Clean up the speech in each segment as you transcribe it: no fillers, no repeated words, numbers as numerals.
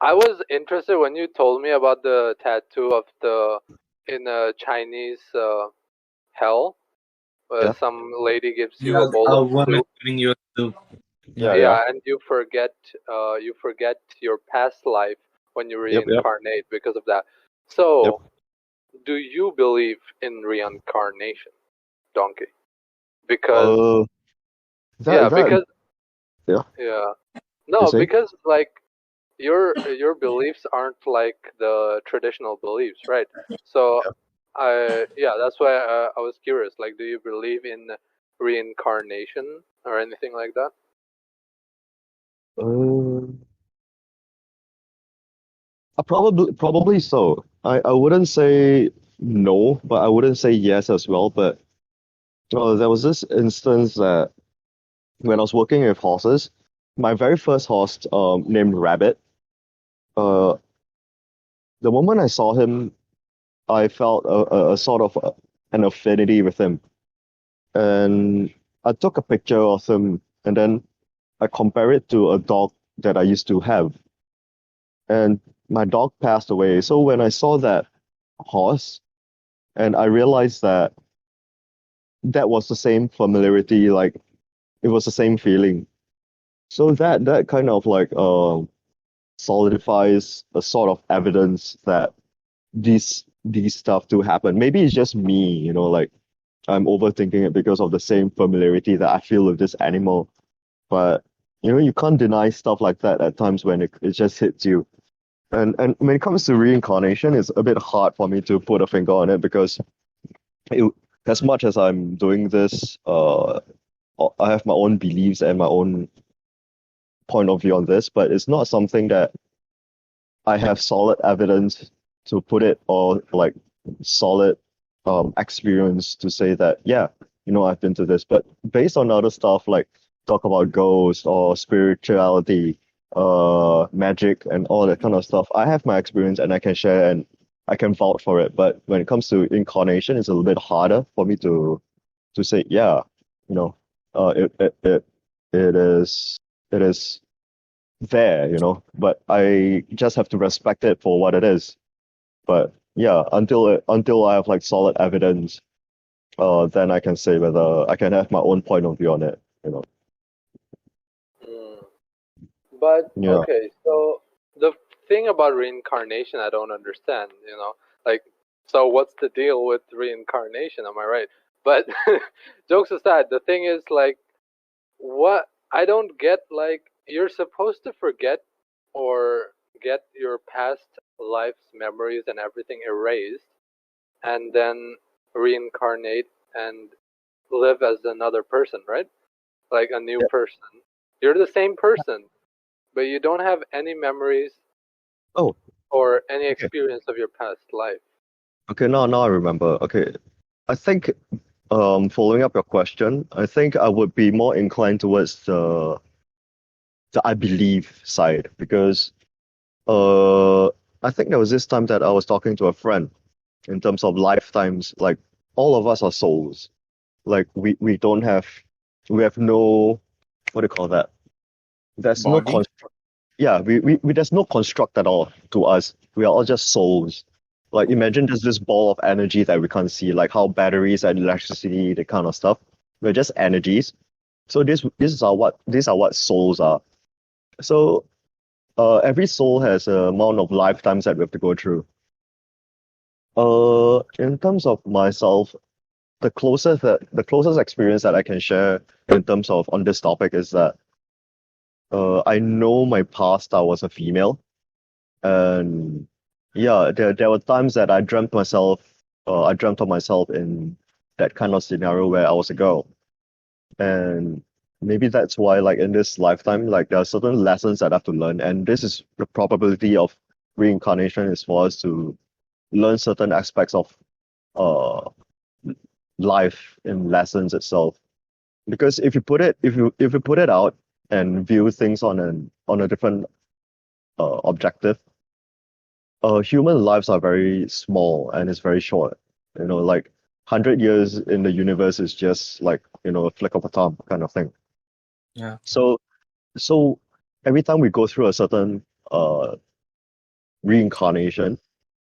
I was interested when you told me about the tattoo of the in a Chinese hell, where Yeah. some lady gives you a Yeah, bowl a of woman soup. giving you a soup. Yeah, Yeah. yeah. Yeah, and you forget your past life when you Yep, yep, reincarnate because of that. yep. So, do you believe in reincarnation, Donkey? Because Uh, that yeah, that because yeah. yeah, You no, say? because like your beliefs aren't like the traditional beliefs, right? So Yeah. that's why I was curious. Like, do you believe in reincarnation or anything like that? Uh, probably so. I wouldn't say no, but I wouldn't say yes as well. But there was this instance that when I was working with horses, my very first horse, named Rabbit, uh, the moment I saw him, I felt a sort of an affinity with him. And I took a picture of him and then I compare it to a dog that I used to have. And my dog passed away. So when I saw that horse and I realized that that was the same familiarity, like it was the same feeling. So that kind of like solidifies a sort of evidence that these stuff do happen. Maybe it's just me, like I'm overthinking it because of the same familiarity that I feel with this animal. But you can't deny stuff like that at times when it just hits you. And when it comes to reincarnation, it's a bit hard for me to put a finger on it because it, as much as I'm doing this, I have my own beliefs and my own point of view on this, but it's not something that I have solid evidence to put it or like solid experience to say that yeah, I've been to this. But based on other stuff like talk about ghosts or spirituality, magic and all that kind of stuff, I have my experience and I can share and I can vouch for it. But when it comes to incarnation, it's a little bit harder for me to say yeah, you know, it it is there, but I just have to respect it for what it is. But yeah, until I have like solid evidence, then I can say whether I can have my own point of view on it. Mm. But Yeah. okay, so the thing about reincarnation I don't understand, like, so what's the deal with reincarnation? Am I right? But jokes aside, the thing is like, what I don't get, like, you're supposed to forget or get your past life's memories and everything erased and then reincarnate and live as another person, right? Like a new Yeah. person. You're the same person, but you don't have any memories Oh, or any okay. experience of your past life. Okay, now I remember. Okay. I think following up your question, I think I would be more inclined towards the I believe side because uh I think there was this time that I was talking to a friend in terms of lifetimes, like all of us are souls. Like we don't have we have no what do you call that? There's no Body. construct. Yeah, we there's no construct at all to us. We are all just souls. Like imagine there's this ball of energy that we can't see, like how batteries and electricity, the kind of stuff. We're just energies. So these are what souls are. So every soul has a amount of lifetimes that we have to go through. In terms of myself, the closest experience that I can share in terms of on this topic is that I know my past I was a female, and yeah, there were times that I dreamt of myself in that kind of scenario where I was a girl, and maybe that's why like in this lifetime, like there are certain lessons that I have to learn, and this is the probability of reincarnation is for us to learn certain aspects of uh life in lessons itself. Because if you put it out and view things on a different objective, human lives are very small and it's very short. Like 100 years in the universe is just like a flick of a thumb kind of thing. Yeah. So every time we go through a certain uh reincarnation.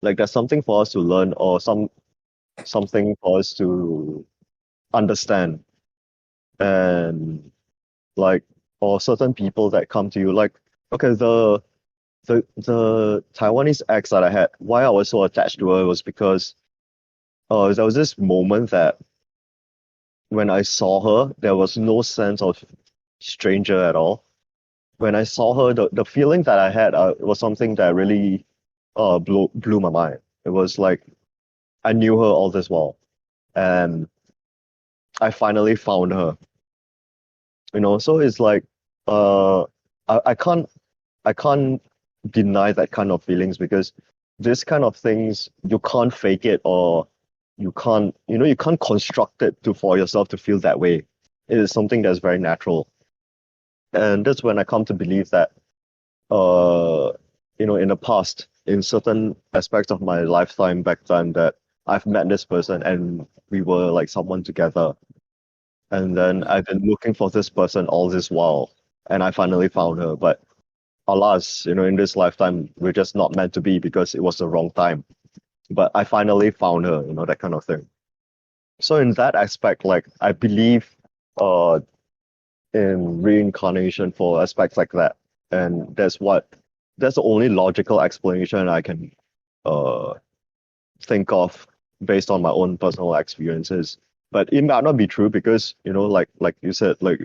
Like there's something for us to learn or something for us to understand. And like or certain people that come to you like okay the Taiwanese ex that I had, why I was so attached to her was because there was this moment that when I saw her, there was no sense of stranger at all. When I saw her, the feeling that I had was something that really blew my mind. It was like I knew her all this while, and I finally found her. You know, so it's like uh I can't I can't deny that kind of feelings because this kind of things you can't fake it or you can't construct it to for yourself to feel that way. It is something that's very natural. And that's when I come to believe that uh in the past, in certain aspects of my lifetime back then that I've met this person and we were like someone together. And then I've been looking for this person all this while and I finally found her. But alas, in this lifetime, we're just not meant to be because it was the wrong time. But I finally found her, that kind of thing. So in that aspect, like I believe uh in reincarnation for aspects like that. And that's the only logical explanation I can uh think of based on my own personal experiences. But it might not be true because, like you said, like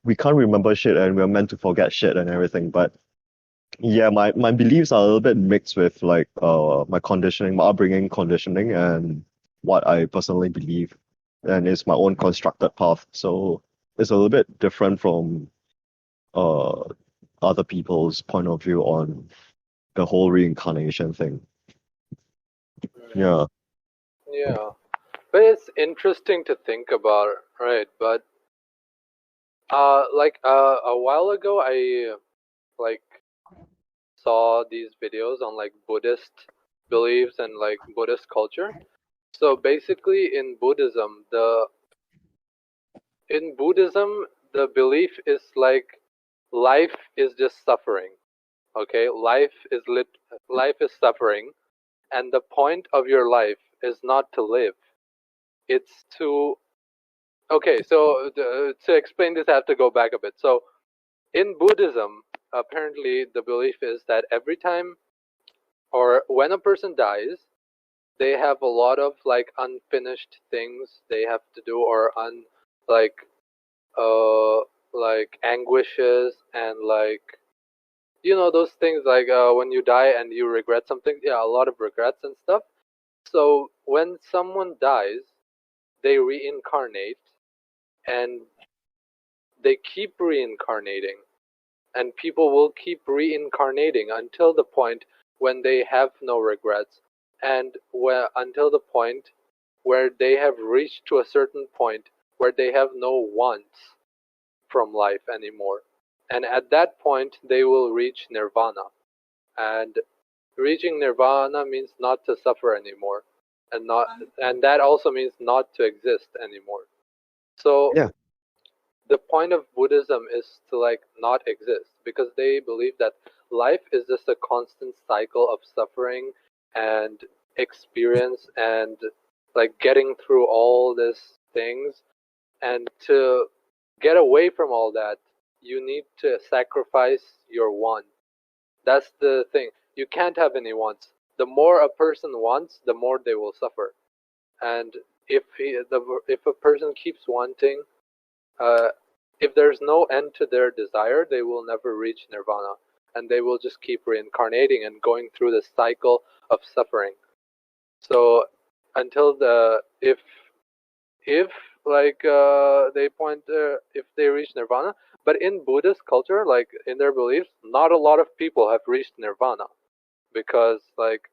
we can't remember shit and we're meant to forget shit and everything. But yeah, my beliefs are a little bit mixed with like my conditioning, my upbringing conditioning and what I personally believe. And it's my own constructed path. So it's a little bit different from uh other people's point of view on the whole reincarnation thing. Yeah. Yeah, but it's interesting to think about, right? But like a while ago, I like saw these videos on like Buddhist beliefs and like Buddhist culture. So basically, in Buddhism, the belief is like life is just suffering. Okay, life is suffering, and the point of your life is not to live. It's to okay. So to explain this, I have to go back a bit. So in Buddhism, apparently the belief is that every time or when a person dies, they have a lot of like unfinished things they have to do or like uh like anguishes and like those things like when you die and you regret something, yeah, a lot of regrets and stuff. So when someone dies, they reincarnate and they keep reincarnating, and people will keep reincarnating until the point when they have no regrets, and until the point where they have reached to a certain point where they have no wants from life anymore. And at that point, they will reach nirvana. And reaching nirvana means not to suffer anymore, and that also means not to exist anymore. So Yeah. the point of Buddhism is to like not exist because they believe that life is just a constant cycle of suffering and experience and like getting through all these things, and to get away from all that you need to sacrifice your want. That's the thing. You can't have any wants. The more a person wants, the more they will suffer. And if a person keeps wanting, uh, if there's no end to their desire, they will never reach nirvana, and they will just keep reincarnating and going through the cycle of suffering. So until the if like they point if they reach nirvana, but in Buddhist culture, like in their beliefs, not a lot of people have reached nirvana because like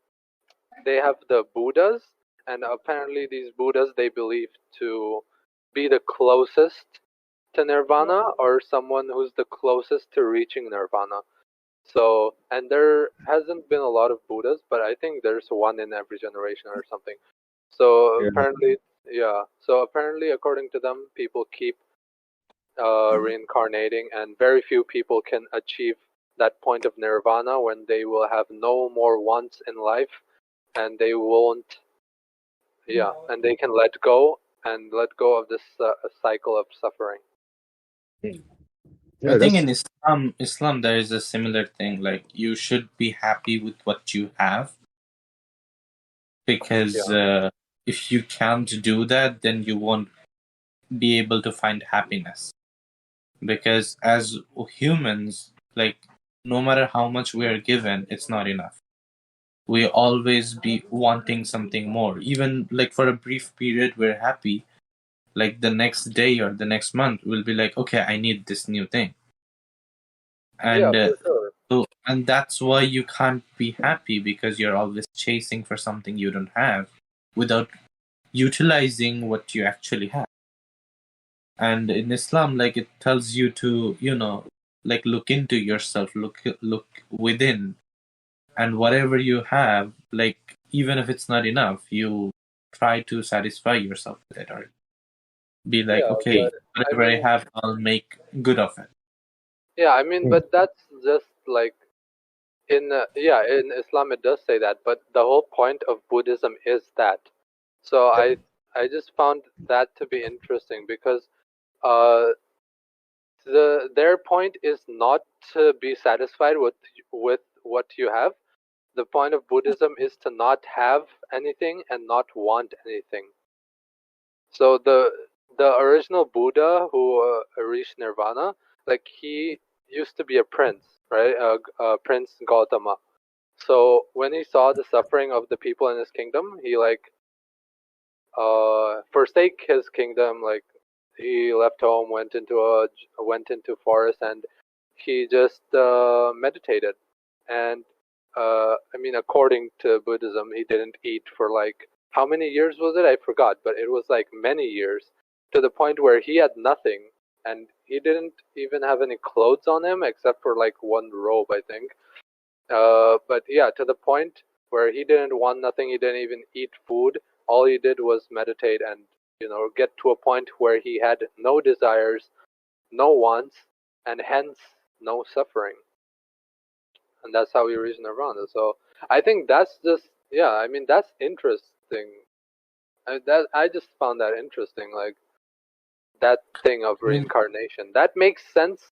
they have the Buddhas, and apparently these Buddhas they believe to be the closest to nirvana or someone who's the closest to reaching nirvana. So, and there hasn't been a lot of Buddhas, but I think there's one in every generation or something. So Yeah. apparently, yeah. So apparently, according to them, people keep reincarnating, and very few people can achieve that point of nirvana when they will have no more wants in life, and they won't, and they can let go of this cycle of suffering. Yeah, I think that's in Islam there is a similar thing. Like you should be happy with what you have, because if you can't do that, then you won't be able to find happiness. Because as humans, like no matter how much we are given, it's not enough. We always be wanting something more. Even like for a brief period, we're happy. Like the next day or the next month, we'll be like, okay, I need this new thing. And For sure. and that's why you can't be happy, because you're always chasing for something you don't have without utilizing what you actually have. And in Islam, like it tells you to, like look into yourself, look within, and whatever you have, like even if it's not enough, you try to satisfy yourself with it, or be like, okay, But whatever I have, I'll make good of it. but that's just like in Islam it does say that, but the whole point of Buddhism is that. So I just found that to be interesting because their point is not to be satisfied with what you have. The point of Buddhism is to not have anything and not want anything. So the original Buddha who reached nirvana, like he used to be a prince, right? Prince Gautama. So when he saw the suffering of the people in his kingdom, he like forsake his kingdom, like he left home, went into forest, and he just meditated. And according to Buddhism, he didn't eat for like how many years was it? I forgot, but it was like many years, to the point where he had nothing, and he didn't even have any clothes on him except for like one robe, I think. But yeah, to the point where he didn't want nothing, he didn't even eat food. All he did was meditate and get to a point where he had no desires, no wants, and hence no suffering. And that's how he reached nirvana. So I think that's just that's interesting. I just found that interesting, like that thing of reincarnation. That makes sense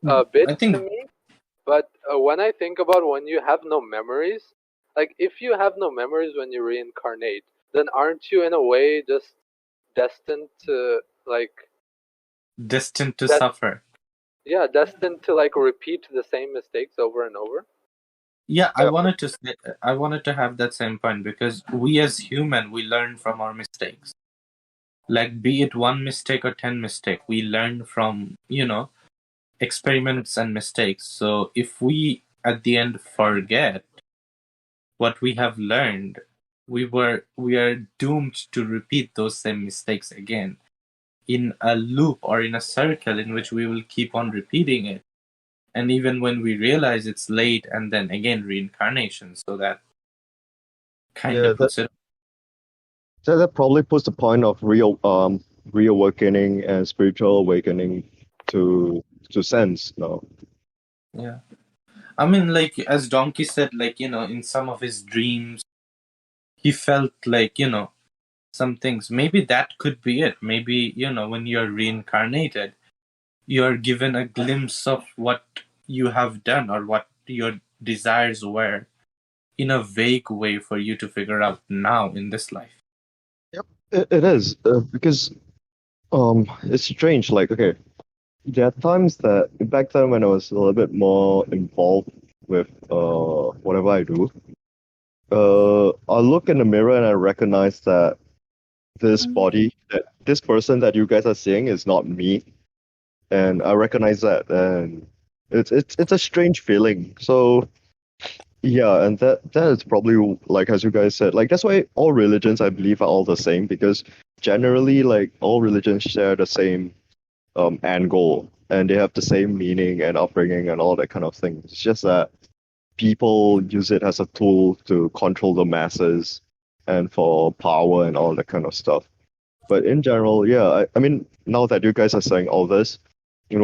a bit to me. But when I think about when you have no memories, like if you have no memories when you reincarnate, then aren't you in a way just destined to suffer? Yeah, destined to like repeat the same mistakes over and over. Yeah, I wanted to have that same point, because we as human, we learn from our mistakes. Like be it one mistake or 10 mistake, we learn from experiments and mistakes. So if we at the end forget what we have learned, we are doomed to repeat those same mistakes again, in a loop or in a circle in which we will keep on repeating it. And even when we realize it's late, and then again reincarnation, so that kind of puts it. So that probably puts the point of reawakening and spiritual awakening to sense, no? Yeah. I mean, like as Donkey said, like, in some of his dreams, he felt like, some things. Maybe that could be it. Maybe, when you're reincarnated, you're given a glimpse of what you have done or what your desires were, in a vague way for you to figure out now in this life. Yep, it is. Because it's strange. Like, okay, there are times that back then when I was a little bit more involved with whatever I do, I look in the mirror and I recognize that this person that you guys are seeing is not me, and I recognize that, and it's a strange feeling. So yeah, and that is probably, like as you guys said, like that's why all religions I believe are all the same, because generally like all religions share the same end goal, and they have the same meaning and upbringing and all that kind of thing. It's just that people use it as a tool to control the masses and for power and all that kind of stuff. But in general, yeah, I mean, now that you guys are saying all this,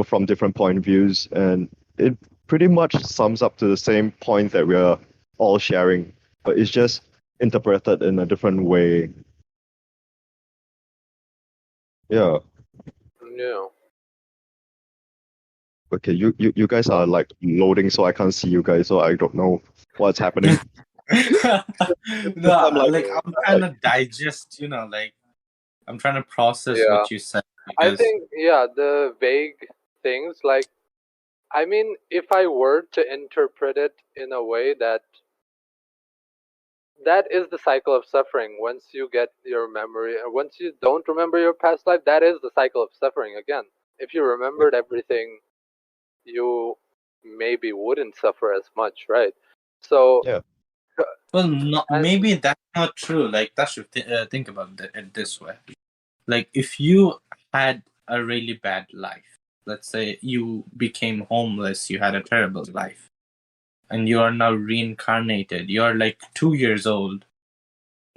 from different point of views, and it pretty much sums up to the same point that we're all sharing, but it's just interpreted in a different way. Yeah. Yeah. Okay, you guys are like loading, so I can't see you guys, so I don't know what's happening. No, I'm like, like I'm trying to digest, like I'm trying to process Yeah. what you said I because think, the vague things, like, I mean, if I were to interpret it in a way that is the cycle of suffering. Once you get your memory, once you don't remember your past life, that is the cycle of suffering again. If you remembered everything, you maybe wouldn't suffer as much, right? So, yeah, well, not, and maybe that's not true. Like that should think about it this way. Like if you had a really bad life, let's say you became homeless, you had a terrible life, and you are now reincarnated. You're like 2 years old.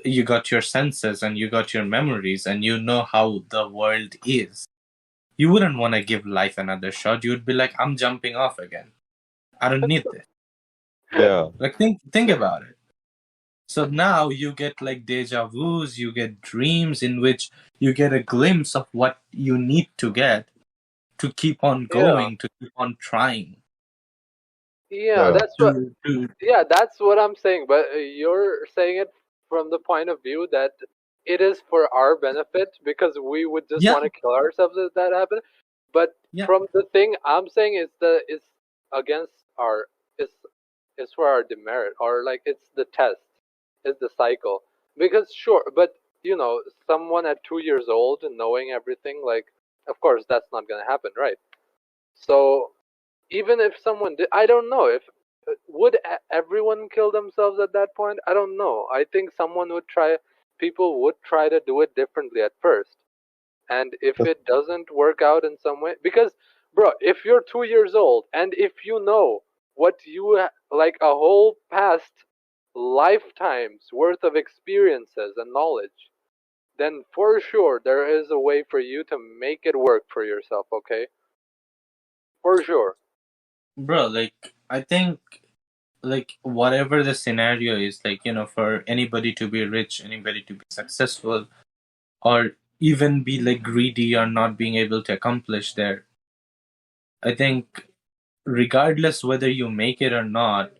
You got your senses and you got your memories, and you know how the world is. You wouldn't want to give life another shot. You would be like, I'm jumping off again. I don't need this. yeah, Like think about it. So now you get like deja vus, you get dreams in which you get a glimpse of what you need to get to keep on yeah, going, to keep on trying. yeah, yeah, that's what I'm saying. But you're saying it from the point of view that it is for our benefit because we would just yeah, want to kill ourselves if that happened. But yeah, from the thing I'm saying is it's against our it's it's for our demerit, or like it's the test, it's the cycle. Because sure, but someone at 2 years old knowing everything, like, of course that's not gonna happen, right? So even if someone did, I don't know if would everyone kill themselves at that point. I don't know. I think people would try to do it differently at first, and if it doesn't work out in some way, because bro, if you're 2 years old and if you know what like a whole past lifetimes worth of experiences and knowledge, then for sure there is a way for you to make it work for yourself, okay? For sure. bro. Like I think, like whatever the scenario is, like for anybody to be rich, anybody to be successful, or even be like greedy or not being able to accomplish there. I think regardless whether you make it or not,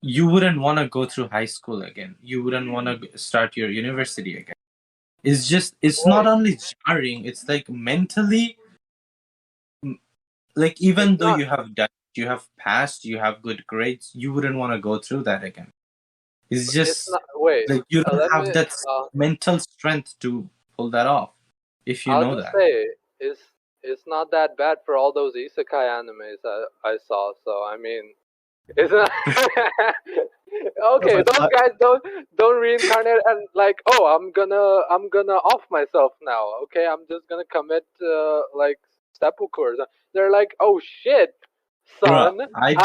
you wouldn't want to go through high school again. You wouldn't want to start your university again. It's not Right. only jarring, it's like mentally, like It's even though not you have done, you have passed, you have good grades, you wouldn't want to go through that again. It's it's just not wait like you don't let have me that mental strength to pull that off, if you I'll know just that. say it's not that bad for all those isekai animes I saw. So I mean, it's not no, okay. but Those guys don't reincarnate and like, oh, I'm gonna off myself now. Okay, I'm just gonna commit like seppuku or something. They're like, oh shit, Bruh, son, I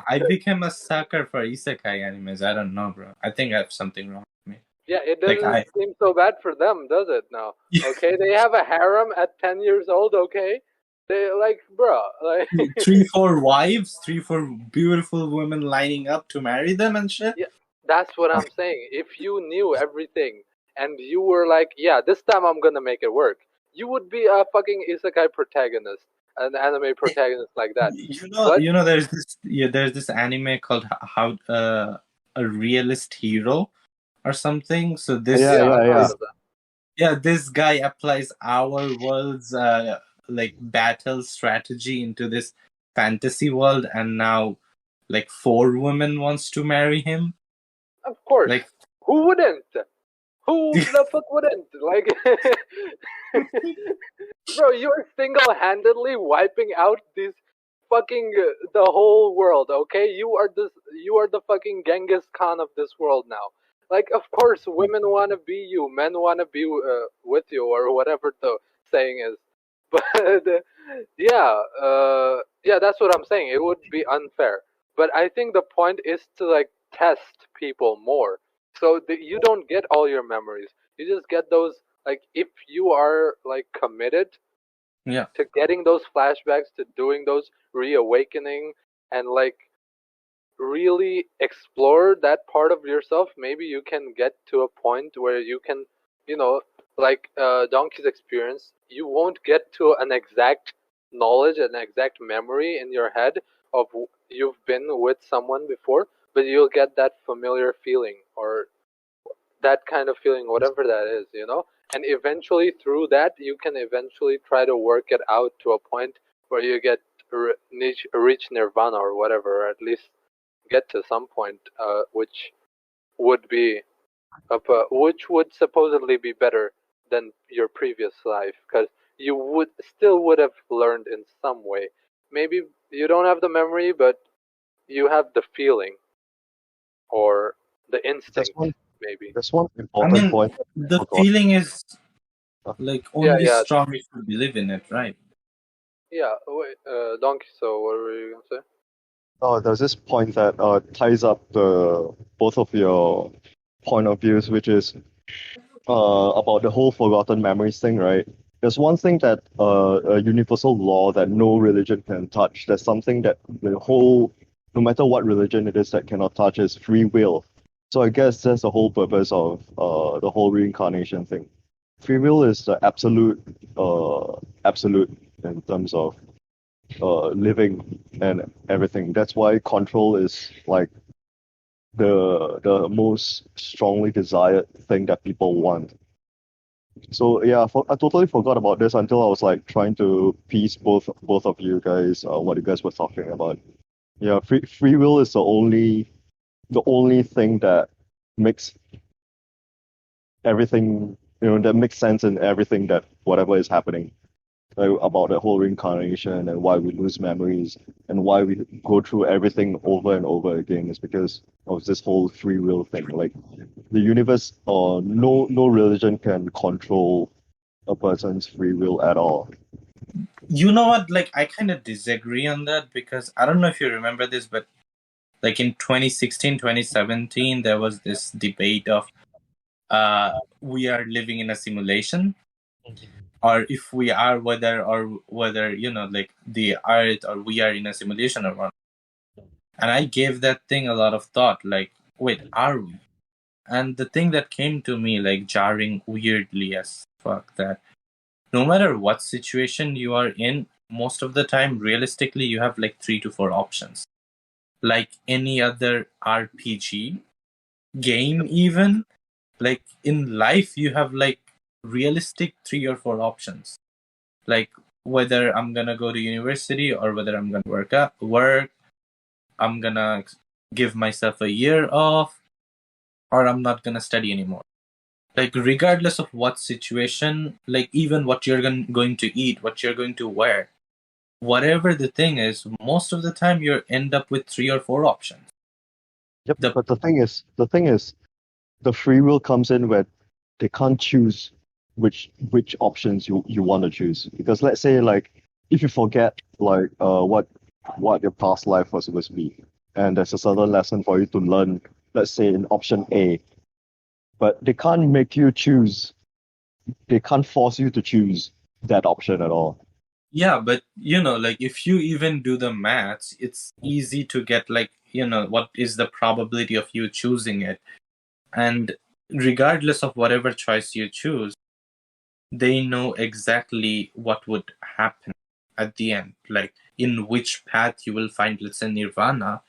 I became a sucker for isekai animes. I don't know, bro. I think I have something wrong with me. yeah, it Like doesn't seem so bad for them, does it? Now, okay, they have a harem at 10 years old. Okay, they like, bro, like, 3, 4 wives, 3, 4 beautiful women lining up to marry them and shit. yeah, that's what I'm saying. If you knew everything and you were like, yeah, this time I'm gonna make it work, you would be a fucking isekai protagonist, an anime protagonist like that. But There's this anime called how a realist hero or something. So yeah, this yeah, yeah, I've yeah. heard of that. yeah, this guy applies our world's like battle strategy into this fantasy world, and now like 4 women wants to marry him. Of course, Like who wouldn't? Who the fuck wouldn't? Like, bro, you're single-handedly wiping out these fucking the whole world. Okay, You are the fucking Genghis Khan of this world now. Like, of course, women want to be you, men want to be with you, or whatever the saying is. But yeah, that's what I'm saying. It would be unfair. But I think the point is to like test people more, so that you don't get all your memories. You just get those, like, if you are like committed Yeah. to getting those flashbacks, to doing those reawakening, and like really explore that part of yourself, maybe you can get to a point where you can, you know, like Donkey's experience, you won't get to an exact knowledge, an exact memory in your head of you've been with someone before, but you'll get that familiar feeling or that kind of feeling, whatever that is, you know? And eventually, through that, you can eventually try to work it out to a point where you get reach nirvana or whatever, or at least get to some point, which would be which would supposedly be better than your previous life, because you would have learned in some way. Maybe you don't have the memory, but you have the feeling or the There's instinct, one maybe. there's one I important mean, point I the forgot. feeling is Uh, like Yeah, only yeah, strong if you believe in it, right? yeah. Wait, Donkey. So what were you gonna say? Oh, there's this point that ties up the both of your point of views, which is about the whole forgotten memories thing, right? There's one thing that a universal law that no religion can touch. There's something that the whole, no matter what religion it is that cannot touch, is free will. So I guess that's the whole purpose of the whole reincarnation thing. Free will is the absolute in terms of living and everything. That's why control is like the most strongly desired thing that people want. So yeah, I totally forgot about this until I was like trying to piece both of you guys what you guys were talking about. Yeah, free will is the only thing that makes everything that makes sense in everything that whatever is happening. Like, about the whole reincarnation and why we lose memories and why we go through everything over and over again is because of this whole free will thing. Like the universe or no religion can control a person's free will at all. You know what? Like, I kind of disagree on that because I don't know if you remember this, but like in 2016, 2017, there was this debate of we are living in a simulation, or if we are, whether like the earth or we are in a simulation or not. And I gave that thing a lot of thought, like, wait, are we? And the thing that came to me like jarring weirdly as fuck, that no matter what situation you are in, most of the time realistically you have like 3 to 4 options, like any other RPG game. Even like in life you have like realistic 3 or 4 options, like whether I'm gonna go to university or whether I'm gonna work, I'm gonna give myself a year off, or I'm not gonna study anymore. Like regardless of what situation, like even what you're going to eat, what you're going to wear, whatever the thing is, most of the time you end up with 3 or 4 options. Yep. The But the thing is, the free will comes in where they can't choose which options you want to choose. Because let's say like if you forget like what your past life was supposed to be, and there's a certain lesson for you to learn, let's say in option A, but they can't make you choose. They can't force you to choose that option at all. Yeah, but like if you even do the maths, it's easy to get like, what is the probability of you choosing it. And regardless of whatever choice you choose, they know exactly what would happen at the end, like in which path you will find, let's say, nirvana,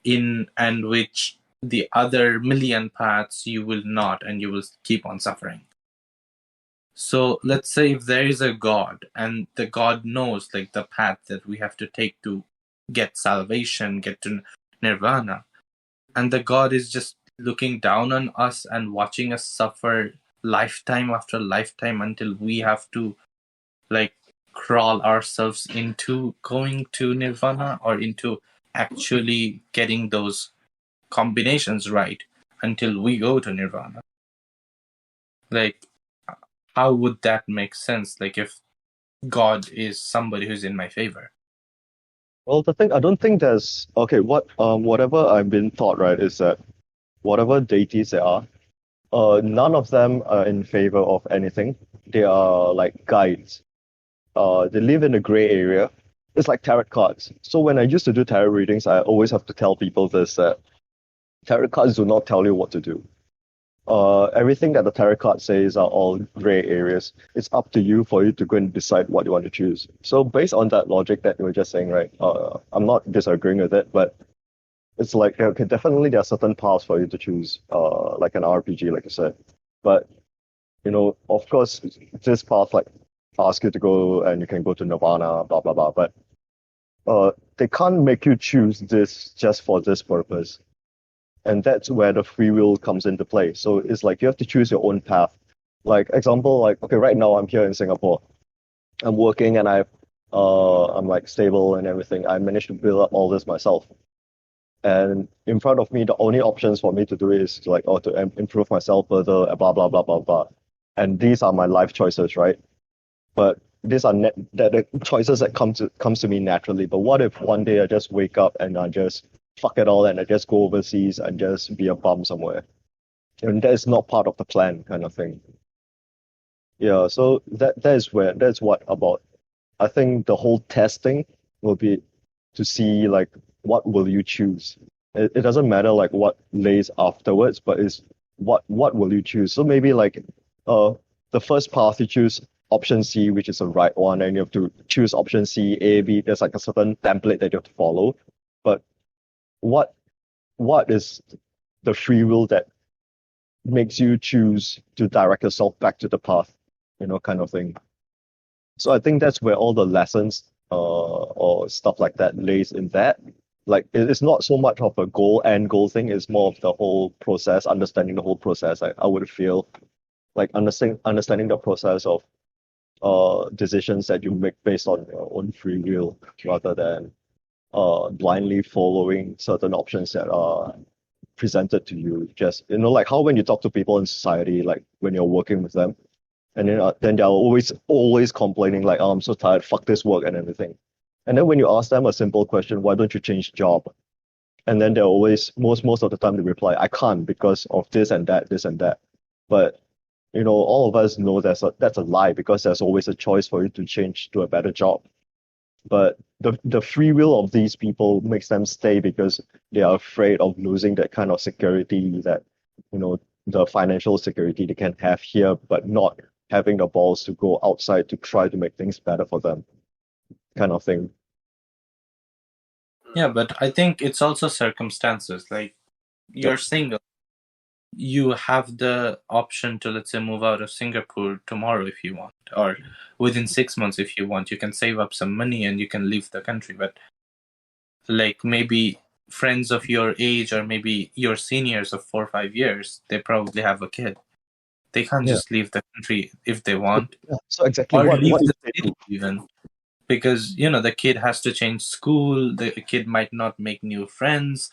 in and which the other million paths you will not, and you will keep on suffering. So let's say if there is a God and the God knows like the path that we have to take to get salvation, get to nirvana, and the God is just looking down on us and watching us suffer lifetime after lifetime until we have to like crawl ourselves into going to nirvana or into actually getting those combinations right until we go to nirvana. Like, how would that make sense? Like, if God is somebody who's in my favor. Well, the thing I don't think there's okay. Whatever I've been taught, right, is that whatever deities there are, none of them are in favor of anything. They are like guides. they live in a gray area. It's like tarot cards. So when I used to do tarot readings, I always have to tell people this that tarot cards do not tell you what to do. Everything that the tarot card says are all gray areas. It's up to you for you to go and decide what you want to choose. So based on that logic that you were just saying, right? I'm not disagreeing with it, but it's like okay, definitely there are certain paths for you to choose. Like an RPG, like I said, but of course, this path like ask you to go and you can go to Nirvana, blah blah blah. But they can't make you choose this just for this purpose. And that's where the free will comes into play. So it's like you have to choose your own path. Like example, like okay, right now I'm here in Singapore. I'm working and I'm like stable and everything. I managed to build up all this myself. And in front of me, the only options for me to do is like to improve myself further, blah blah blah blah blah. And these are my life choices, right? But these are the choices that comes to me naturally. But what if one day I just wake up and I just fuck it all and I just go overseas and just be a bum somewhere? And that is not part of the plan, kind of thing. Yeah, so that's what about. I think the whole testing will be to see like what will you choose. It doesn't matter like what lays afterwards, but it's what will you choose. So maybe like uh the first path you choose option C, which is the right one, and you have to choose option C, A, B. There's like a certain template that you have to follow. But what what is the free will that makes you choose to direct yourself back to the path, kind of thing. So I think that's where all the lessons or stuff like that lays in that. Like it's not so much of a end goal thing, it's more of the whole process, understanding the whole process. I would feel like understanding the process of decisions that you make based on your own free will rather than blindly following certain options that are presented to you. Just like how when you talk to people in society, like when you're working with them, and then they're always complaining like, "Oh, I'm so tired. Fuck this work and everything." And then when you ask them a simple question, "Why don't you change job?" And then they're always most of the time they reply, "I can't because of this and that, this and that." But all of us know that's a lie because there's always a choice for you to change to a better job. But the free will of these people makes them stay because they are afraid of losing that kind of security that the financial security they can have here, but not having the balls to go outside to try to make things better for them, kind of thing. Yeah, but I think it's also circumstances. Like you're single, you have the option to, let's say, move out of Singapore tomorrow if you want, or within 6 months if you want. You can save up some money and you can leave the country. But like maybe friends of your age or maybe your seniors of 4 or 5 years, they probably have a kid. They can't Yeah. just leave the country if they want, So exactly or what leave if the they city do? even, because the kid has to change school. The kid might not make new friends.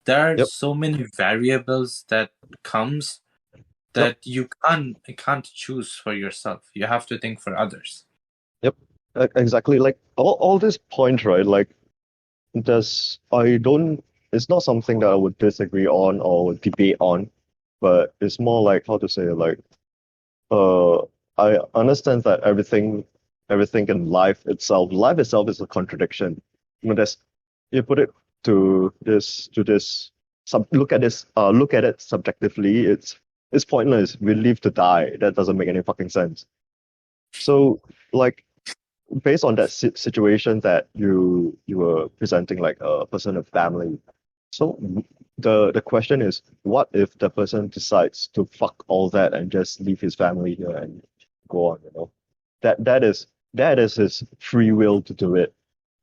There are Yep. so many variables that comes Yep. that you can't choose for yourself. You have to think for others. Yep. Exactly. Like all this point, right? Like I don't it's not something that I would disagree on or would debate on, but it's more like how to say it, like uh I understand that everything in life itself is a contradiction. There's you put it to this look at it subjectively, it's pointless. We live to die. That doesn't make any fucking sense. So like based on that situation that you were presenting like a person of family. So the question is, what if the person decides to fuck all that and just leave his family here and go on, that is his free will to do it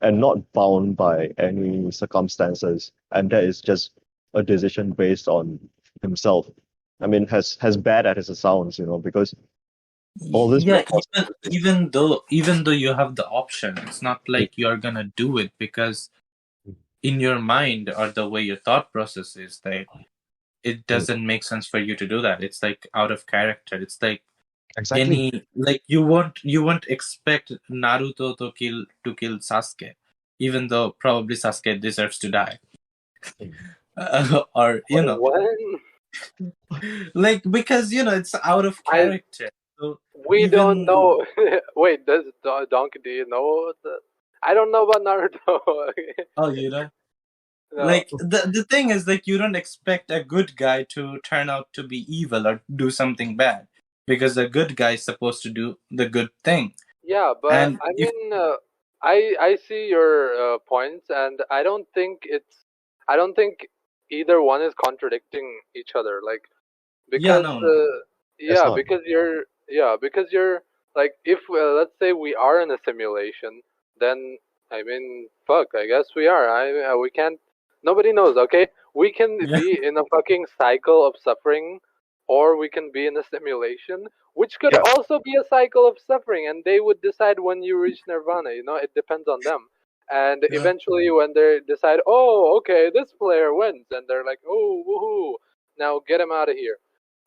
and not bound by any circumstances. And that is just a decision based on himself. I mean, as bad as it sounds, because all this Yeah, responsibility. even though you have the option, it's not like you're gonna do it, because in your mind or the way your thought process is, that it doesn't make sense for you to do that. It's like out of character. It's like Exactly. you won't expect Naruto to kill Sasuke, even though probably Sasuke deserves to die. Or When like, because it's out of I character. So We don't even know. Wait, does Donkey? Do you know? I don't know about Naruto. oh, you know, No. like the thing is, like, you don't expect a good guy to turn out to be evil or do something bad, because a good guy is supposed to do the good thing. Yeah, but And I if mean, I see your points, and I don't think either one is contradicting each other. Like yeah, because no, no, That's yeah, not. because you're like if let's say we are in a simulation, then I mean, fuck, I guess we are. We can't. Nobody knows. Okay, we can yeah, be in a fucking cycle of suffering, or we can be in a simulation, which could Yeah. also be a cycle of suffering, and they would decide when you reach nirvana. You know, it depends on them. And yeah, eventually, when they decide, oh, okay, this player wins, and they're like, oh, woohoo, now get him out of here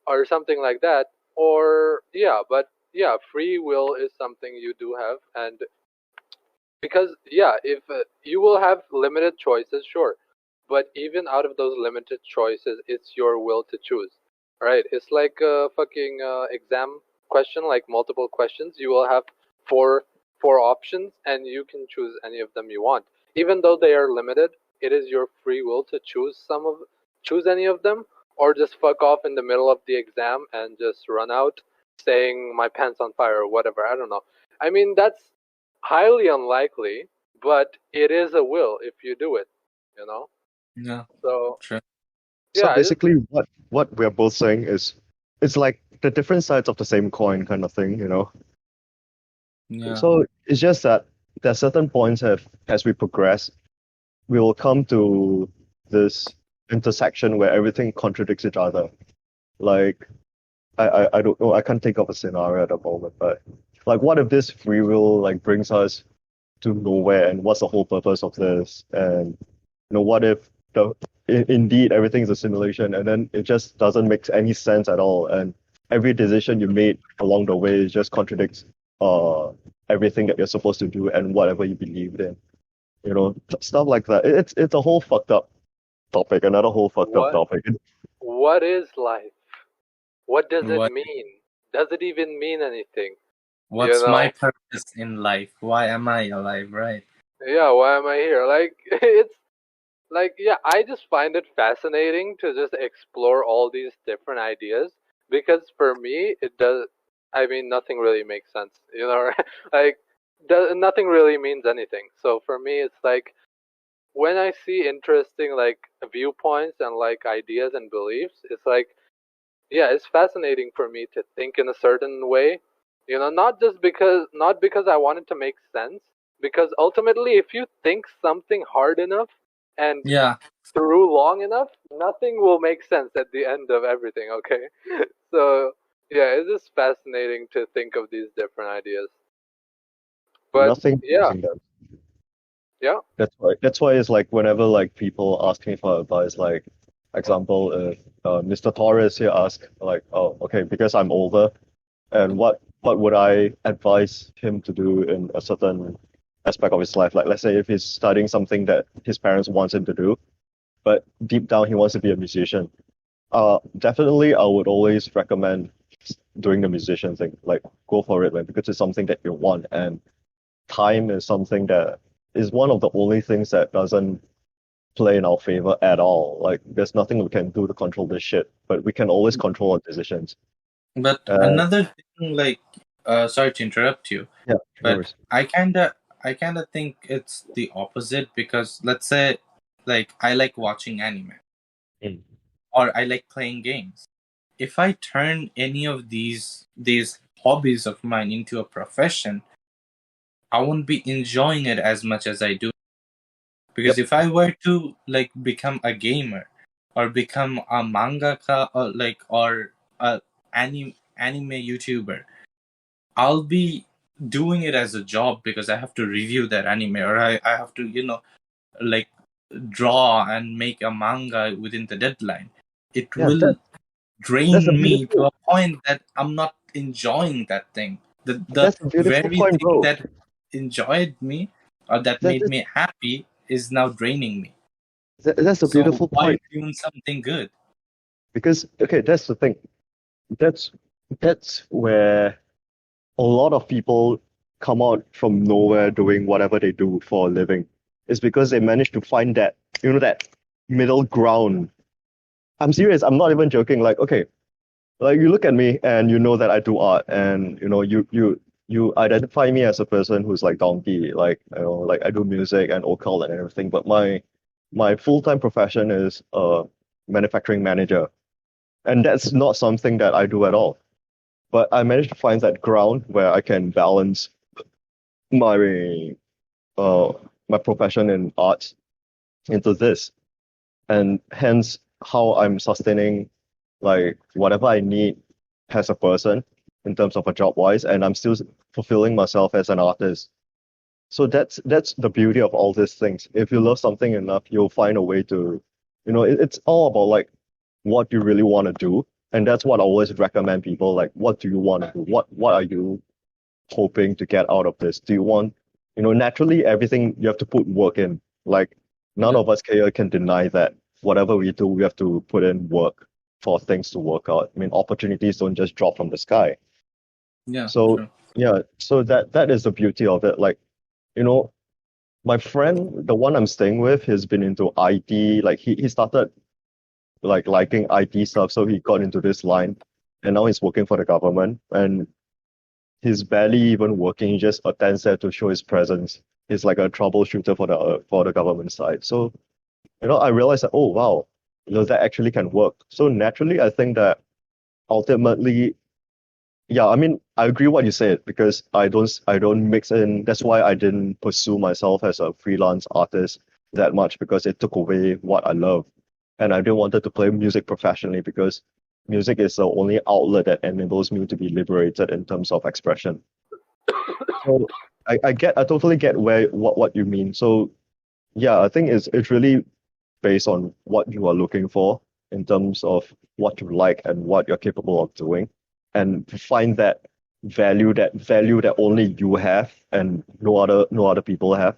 or something like that. Or yeah, but yeah, free will is something you do have, and because yeah, if you will have limited choices, sure, but even out of those limited choices, it's your will to choose. Right? It's like a fucking exam question, like multiple questions. You will have four four options, and you can choose any of them you want. Even though they are limited, it is your free will to choose any of them, or just fuck off in the middle of the exam and just run out saying my pants on fire or whatever. I don't know. I mean, that's highly unlikely, but it is a will if you do it, you know? yeah, So, sure, So yeah, I just, basically, what we're both saying is, it's like the different sides of the same coin kind of thing, you know. yeah, So it's just that there are certain points as we progress, we will come to this intersection where everything contradicts each other. Like I don't know, I can't think of a scenario at the moment, but like what if this free will like brings us to nowhere, and what's the whole purpose of this? And what if indeed everything is a simulation, and then it just doesn't make any sense at all, and every decision you made along the way just contradicts uh everything that you're supposed to do and whatever you believed in. Stuff like that. It's a whole fucked up topic, another whole fucked up what topic. what is life? What does it what mean? Does it even mean anything? You what's my know? purpose in life? Why am I alive, right? Yeah, why am I here? Like, it's like, yeah, I just find it fascinating to just explore all these different ideas because for me, it does, I mean, nothing really makes sense, you know? Like, nothing really means anything. So for me, it's like, when I see interesting like viewpoints and like ideas and beliefs, it's like yeah, it's fascinating for me to think in a certain way. You know, not because I want it to make sense, because ultimately if you think something hard enough and Yeah, through long enough, nothing will make sense at the end of everything, okay? So yeah, it's just fascinating to think of these different ideas. But Nothing yeah, using them. yeah. That's why it's like whenever like people ask me for advice, like example, if Mr. Torres here ask like, oh, okay, because I'm older, and what would I advise him to do in a certain aspect of his life? Like let's say if he's studying something that his parents wants him to do, but deep down he wants to be a musician. Definitely I would always recommend doing the musician thing. Like go for it, man, because it's something that you want, and time is something that is one of the only things that doesn't play in our favor at all. Like there's nothing we can do to control this shit, but we can always control our decisions. but Uh, another thing, like, sorry to interrupt you, yeah, no but worries. I kinda think it's the opposite, because let's say, like, I like watching anime Mm. or I like playing games. If I turn any of these hobbies of mine into a profession, I won't be enjoying it as much as I do. Because Yep, if I were to like become a gamer or become a mangaka or a anime YouTuber, I'll be doing it as a job because I have to review that anime, or I have to, like, draw and make a manga within the deadline. It yeah, that will that's a drain me to beautiful a point that I'm not enjoying that thing. The that's a beautiful very point, thing bro. that enjoyed me or that That, made that, me happy is now draining me. that's a So beautiful why point tune something good? because okay, that's the thing. That's that's where a lot of people come out from nowhere doing whatever they do for a living. It's because they managed to find that, that middle ground. I'm serious. I'm not even joking. Like, okay, like you look at me and you know that I do art, and you identify me as a person who's like donkey, like like I do music and vocal and everything. But my full-time profession is a manufacturing manager, and that's not something that I do at all. But I managed to find that ground where I can balance my uh my profession in art into this, and hence how I'm sustaining like whatever I need as a person in terms of a job wise, and I'm still fulfilling myself as an artist. So that's the beauty of all these things. If you love something enough, you'll find a way to, it's all about like what you really want to do, and that's what I always recommend people. Like, what do you want to do? What are you hoping to get out of this? Do you want, naturally everything you have to put work in. Like none Yeah, of us here can deny that whatever we do, we have to put in work for things to work out. I mean, opportunities don't just drop from the sky. yeah, So true. yeah, so that is the beauty of it. Like, you know, my friend, the one I'm staying with, he's been into IT. Like he started like liking IT stuff, so he got into this line, and now he's working for the government. And he's barely even working. He just attends there to show his presence. He's like a troubleshooter for the government side. So, I realized that, oh wow, that actually can work. So naturally, I think that ultimately, yeah, I mean, I agree what you said because I don't mix in. That's why I didn't pursue myself as a freelance artist that much because it took away what I love. And I didn't wanted to play music professionally because music is the only outlet that enables me to be liberated in terms of expression. So I totally get what you mean. So yeah, I think it's really based on what you are looking for in terms of what you like and what you're capable of doing, and to find that value that only you have and no other people have,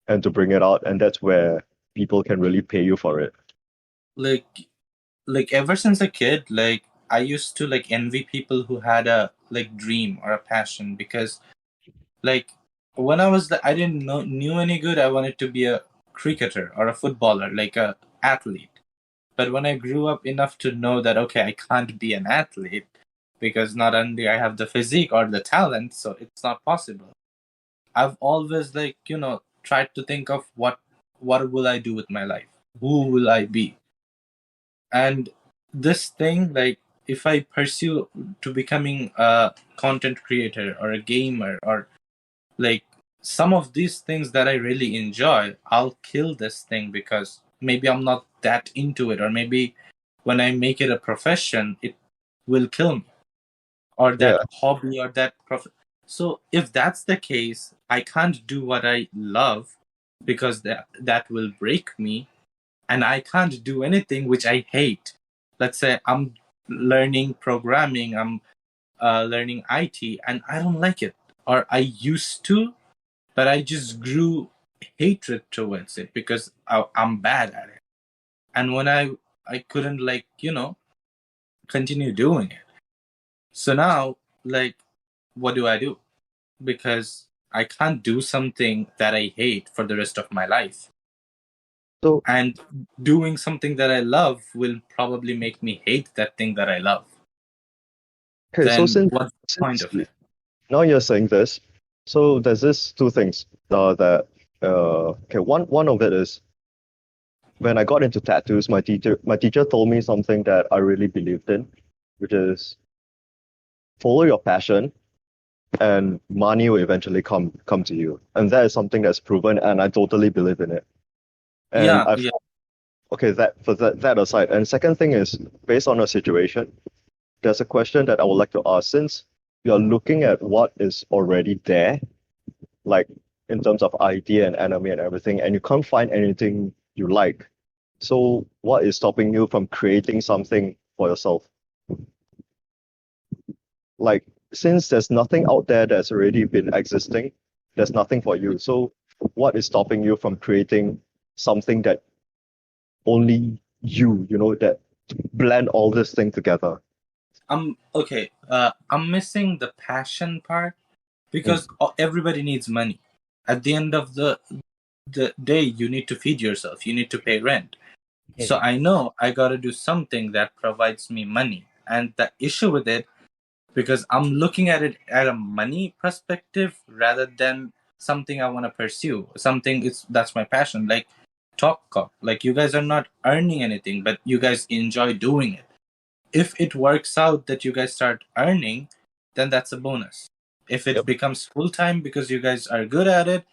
and to bring it out, and that's where people can really pay you for it. Like ever since a kid, like I used to like envy people who had a like dream or a passion because like when I was I didn't know knew any good. I wanted to be a cricketer or a footballer, like a athlete. But when I grew up enough to know that okay, I can't be an athlete because not only I have the physique or the talent, so it's not possible. I've always like tried to think of what will I do with my life? Who will I be? And this thing, like if I pursue to becoming a content creator or a gamer or like some of these things that I really enjoy, I'll kill this thing because maybe I'm not that into it, or maybe when I make it a profession, it will kill me, or Yeah, that hobby or that profit. So if that's the case, I can't do what I love because that will break me, and I can't do anything which I hate. Let's say I'm learning programming, I'm learning IT, and I don't like it, or I used to, but I just grew hatred towards it because I'm bad at it. And when I couldn't like continue doing it. So now like what do I do? Because I can't do something that I hate for the rest of my life. so And doing something that I love will probably make me hate that thing that I love. okay, so Then since what's the point since of it? now you're saying this, so there's this two things that okay, one of it is when I got into tattoos, my teacher told me something that I really believed in, which is follow your passion and money will eventually come to you. And that is something that's proven, and I totally believe in it. And Yeah, I've yeah. okay, that aside. And second thing is based on a situation, there's a question that I would like to ask. Since you're looking at what is already there, like in terms of idea and anime and everything, and you can't find anything you like. So what is stopping you from creating something for yourself? Like, since there's nothing out there that's already been existing, there's nothing for you. So what is stopping you from creating something that only that blend all this thing together? I'm okay. I'm missing the passion part because everybody needs money. At the end of the day, you need to feed yourself. You need to pay rent. So I know I gotta do something that provides me money. And the issue with it, because I'm looking at it at a money perspective rather than something I want to pursue. Something that's my passion. Like talk cop. Like you guys are not earning anything, but you guys enjoy doing it. If it works out that you guys start earning, then that's a bonus. If it Yep. becomes full time because you guys are good at it,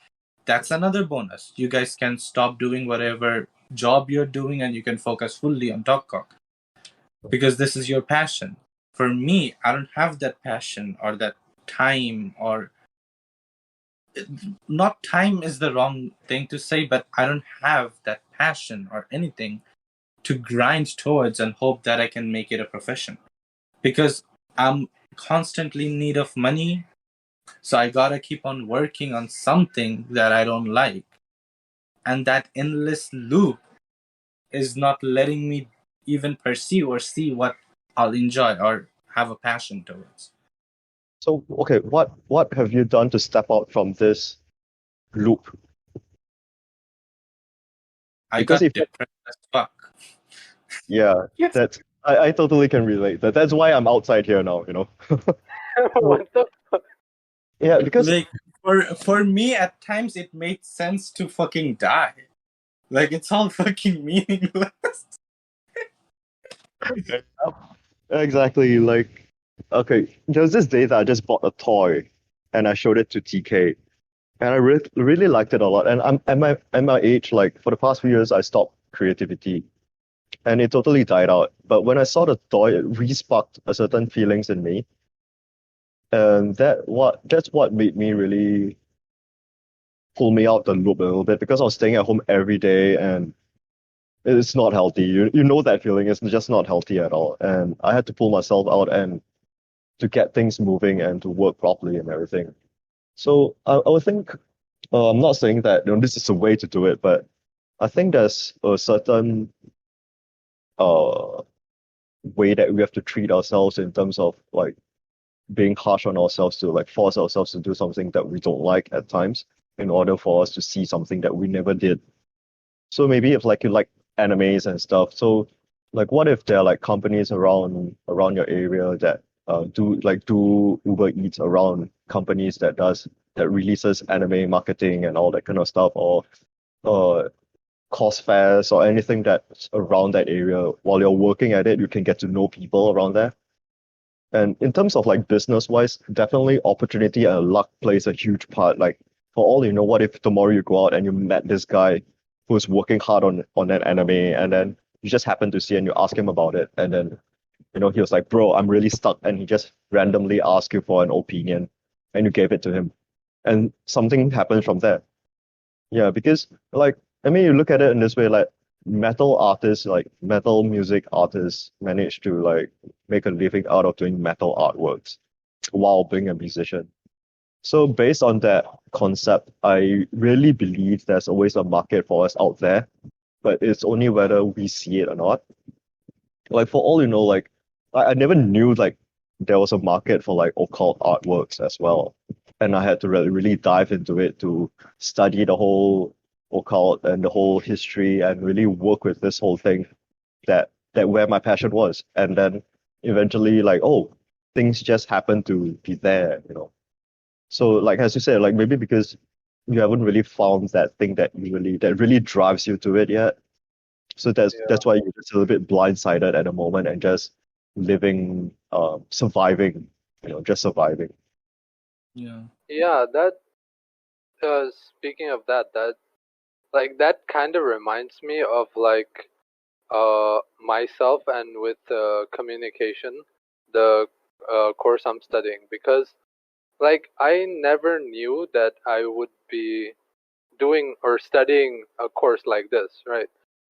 that's another bonus. You guys can stop doing whatever job you're doing and you can focus fully on Talkcock because this is your passion. For me, I don't have that passion or that time, or not time is the wrong thing to say, but I don't have that passion or anything to grind towards and hope that I can make it a profession because I'm constantly in need of money. So I gotta keep on working on something that I don't like. And that endless loop is not letting me even pursue or see what I'll enjoy or have a passion towards. So, okay, what have you done to step out from this loop? I Because got if depressed as fuck. yeah, Yes. that's I totally can relate. That's why I'm outside here now, you know. So, What the? yeah, because Like for me at times it made sense to fucking die. Like it's all fucking meaningless. exactly like okay, there was this day that I just bought a toy and I showed it to TK and I really liked it a lot. And I'm at my age, like for the past few years I stopped creativity and it totally died out. But when I saw the toy, it re-sparked a certain feelings in me. And that's what made me really pull me out the loop a little bit because I was staying at home every day and it's not healthy. You know that feeling. It's just not healthy at all. And I had to pull myself out and to get things moving and to work properly and everything. So I would think I'm not saying that this is a way to do it, but I think there's a certain uh way that we have to treat ourselves in terms of like being harsh on ourselves to like force ourselves to do something that we don't like at times in order for us to see something that we never did. So maybe if like you like animes and stuff, so like what if there are like companies around your area that do Uber Eats around companies that releases anime marketing and all that kind of stuff, or uh course fairs or anything that's around that area. While you're working at it, you can get to know people around there. And in terms of like business wise, definitely opportunity and luck plays a huge part. Like for all you know, what if tomorrow you go out and you met this guy who's working hard on that anime and then you just happen to see and you ask him about it and then he was like, bro, I'm really stuck, and he just randomly asked you for an opinion and you gave it to him. And something happened from there. Yeah, because like I mean you look at it in this way, like metal artists, like metal music artists manage to like make a living out of doing metal artworks while being a musician. So based on that concept, I really believe there's always a market for us out there, but it's only whether we see it or not. Like for all you know, like I never knew like there was a market for like occult artworks as well. And I had to really dive into it to study the whole occult and the whole history and really work with this whole thing that where my passion was. And then eventually like, oh, things just happen to be there. So like as you said, like maybe because you haven't really found that thing that really drives you to it yet. So that's Yeah, that's why you're just a little bit blindsided at the moment and just living, surviving, just surviving. Yeah. yeah. That speaking of that, that kind of reminds me of like myself and with communication, the course I'm studying, because like I never knew that I would be doing or studying a course like this, right?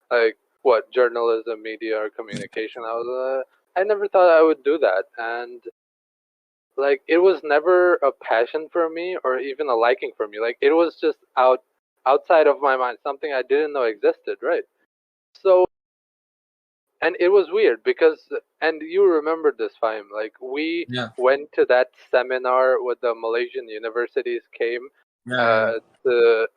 Like what, journalism, media, or communication. I never thought I would do that, and like it was never a passion for me or even a liking for me. Like it was just outside of my mind, something I didn't know existed, right? So And it was weird because, and you remember this, Fahim, like we Yeah, went to that seminar with the Malaysian universities came yeah, to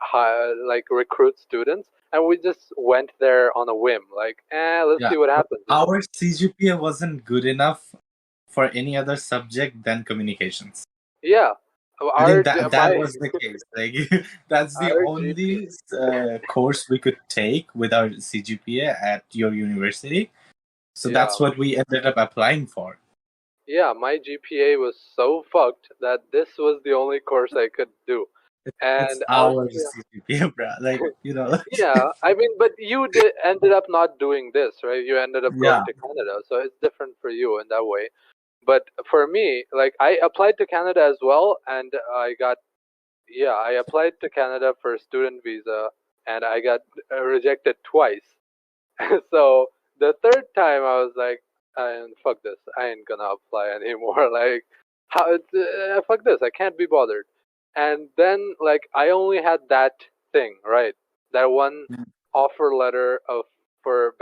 like recruit students, and we just went there on a whim, like, let's yeah. see what But happens, you know? our CGPA wasn't good enough for any other subject than communications. Yeah, I our think that my was the case. Like that's the our GP, only course we could take with our CGPA at your university. So yeah, that's what we ended up applying for. yeah, my GPA was so fucked that this was the only course I could do, It's and our CGPA, bro. Like yeah, I mean, but you ended up not doing this, right? You ended up going yeah, to Canada, so it's different for you in that way. But for me, like I applied to Canada as well, and I got, yeah, I applied to Canada for a student visa, and I got rejected twice. So the third time, I was like, fuck this, I ain't gonna apply anymore. Like, how? Fuck this, I can't be bothered. And then, like, I only had that thing, right? That one offer letter of for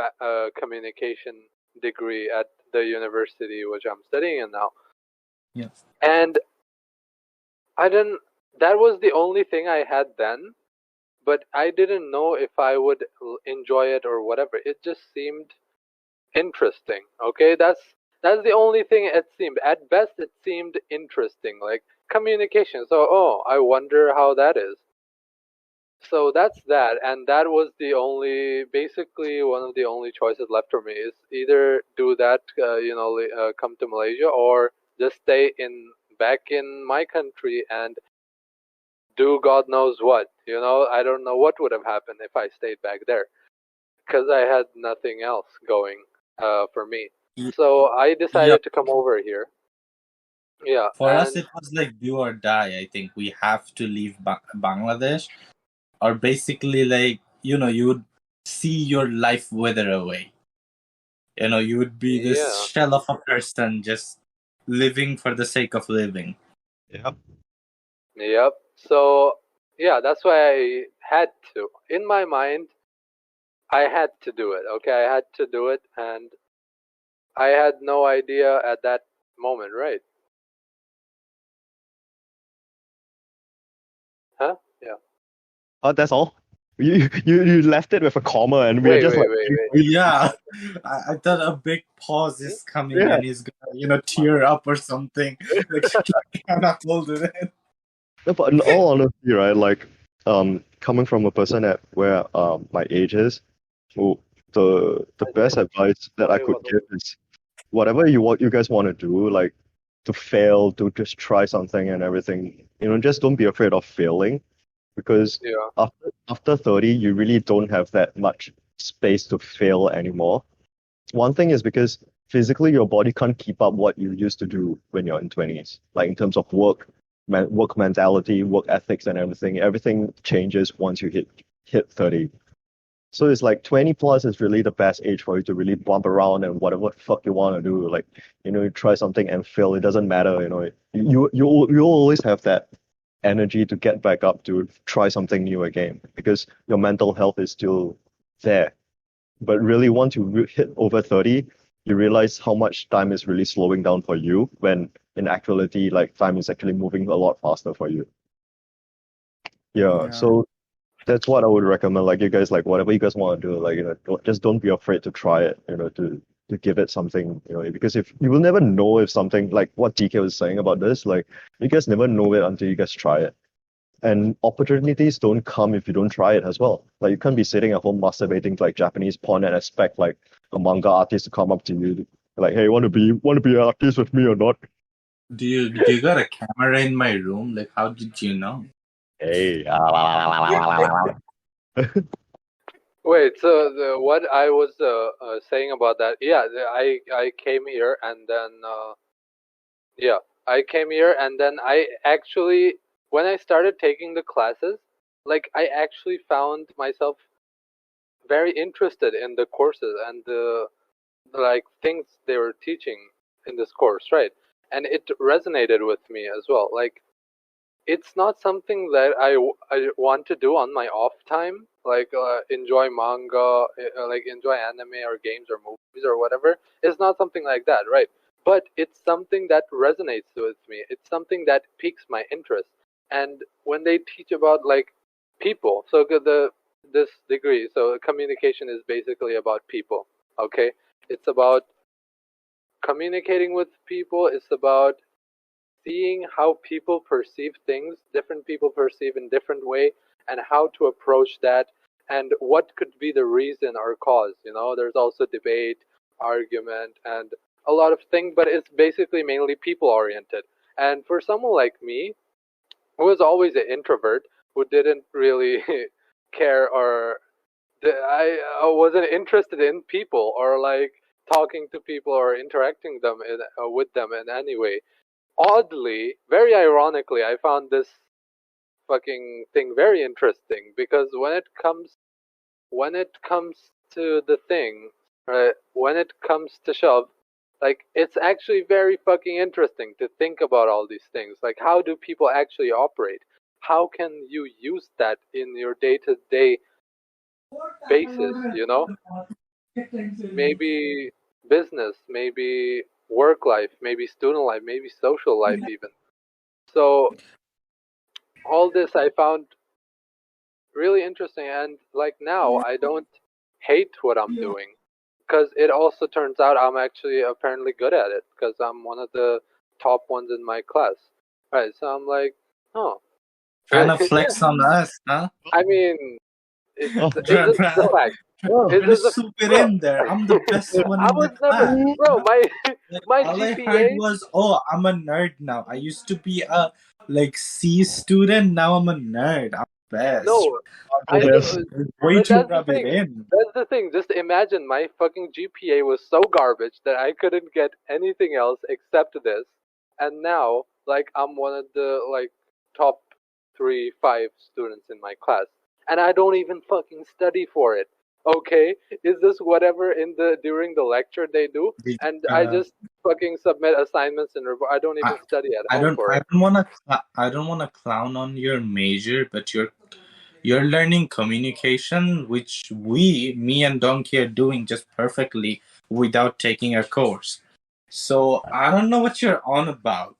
communication degree at the university which I'm studying in now, yes. and I didn't. That was the only thing I had then, but I didn't know if I would enjoy it or whatever. It just seemed interesting. Okay, that's the only thing it seemed. At best, it seemed interesting, like communication. So, oh, I wonder how that is. So that's that, and that was the only, basically one of the only choices left for me is either do that, come to Malaysia, or just stay in back in my country and do God knows what. You know, I don't know what would have happened if I stayed back there because I had nothing else going for me. So I Yeah. decided to come over here. Yeah, For us, and it was like do or die. I think we have to leave Bangladesh, or basically, like, you would see your life wither away. You would be this yeah, shell of a person just living for the sake of living. Yep. yep. So yeah, that's why I had to. In my mind, I had to do it. Okay, I had to do it, and I had no idea at that moment, right? Huh? Yeah. Oh, that's all. You left it with a comma, and we are just like, Wait. Yeah, I thought a big pause Hmm? is coming yeah. and he's gonna, tear up or something. Like, he cannot hold it in. No, but in all honesty, right? Like, coming from a person at where my age is, well, the best advice that I could give is whatever you guys want to do, like to fail, to just try something and everything. Just don't be afraid of failing because Yeah. after 30, you really don't have that much space to fail anymore. One thing is because physically your body can't keep up what you used to do when you're in 20s, like in terms of work mentality, work ethics, and everything. Everything changes once you hit 30. So it's like 20 plus is really the best age for you to really bump around and whatever the fuck you want to do. Like, you try something and fail. It doesn't matter. You always have that energy to get back up to try something new again because your mental health is still there. But really, once you hit over 30, you realize how much time is really slowing down for you when in actuality, like time is actually moving a lot faster for you. Yeah. Yeah. So that's what I would recommend. Like you guys, like whatever you guys want to do, like just don't be afraid to try it. To give it something. Because if you will never know if something like what DK was saying about this, like you guys never know it until you guys try it. And opportunities don't come if you don't try it as well. Like you can't be sitting at home masturbating to like Japanese porn and expect like a manga artist to come up to you like, hey, want to be an artist with me or not? Do you got a camera in my room? Like, how did you know? Hey, Wait, so what I was saying about that, yeah, I came here and then yeah, I came here and then I actually, when I started taking the classes, like I actually found myself very interested in the courses and the like things they were teaching in this course, right? And it resonated with me as well. Like it's not something that I want to do on my off time, like enjoy manga, like enjoy anime or games or movies. or whatever. It's not something like that, right? But it's something that resonates with me. It's something that piques my interest. And when they teach about like people, so this degree, so communication is basically about people. Okay, it's about communicating with people. It's about seeing how people perceive things, different people perceive in different way, and how to approach that, and what could be the reason or cause. There's also debate, argument, and a lot of things, but it's basically mainly people oriented. And for someone like me, who was always an introvert, who didn't really care, or I wasn't interested in people, or like talking to people or interacting with them in any way. Oddly, very ironically, I found this fucking thing very interesting, because when it comes to the thing, right, when it comes to shove, like, it's actually very fucking interesting to think about all these things. Like, how do people actually operate? How can you use that in your day-to-day basis, Maybe business, maybe work life, maybe student life, maybe social life even. So all this I found really interesting, and like now I don't hate what I'm doing, because it also turns out I'm actually apparently good at it, because I'm one of the top ones in my class. Right, so I'm like, oh, Trying to flex on us, huh? I mean, it's Oh, it's just the fact. It's Trying to just the soup it bro. in there. I'm the best one I in the was never, class. bro. My Like, my all I heard GPA. was, "Oh, I'm a nerd now. I used to be a like C student. Now I'm a nerd. I'm best." No, I yes. do. Way But to that's the rub it thing. in. That's the thing. Just imagine my fucking GPA was so garbage that I couldn't get anything else except this, and now like I'm one of the like top 3, 5 students in my class, and I don't even fucking study for it. Okay, is this whatever in the during the lecture they do, and I Uh, just fucking submit assignments and report. I don't I, even study at I home don't for I it. don't wanna I don't wanna clown on your major, but you're learning communication, which me and Donkey are doing just perfectly without taking a course. So I don't know what you're on about.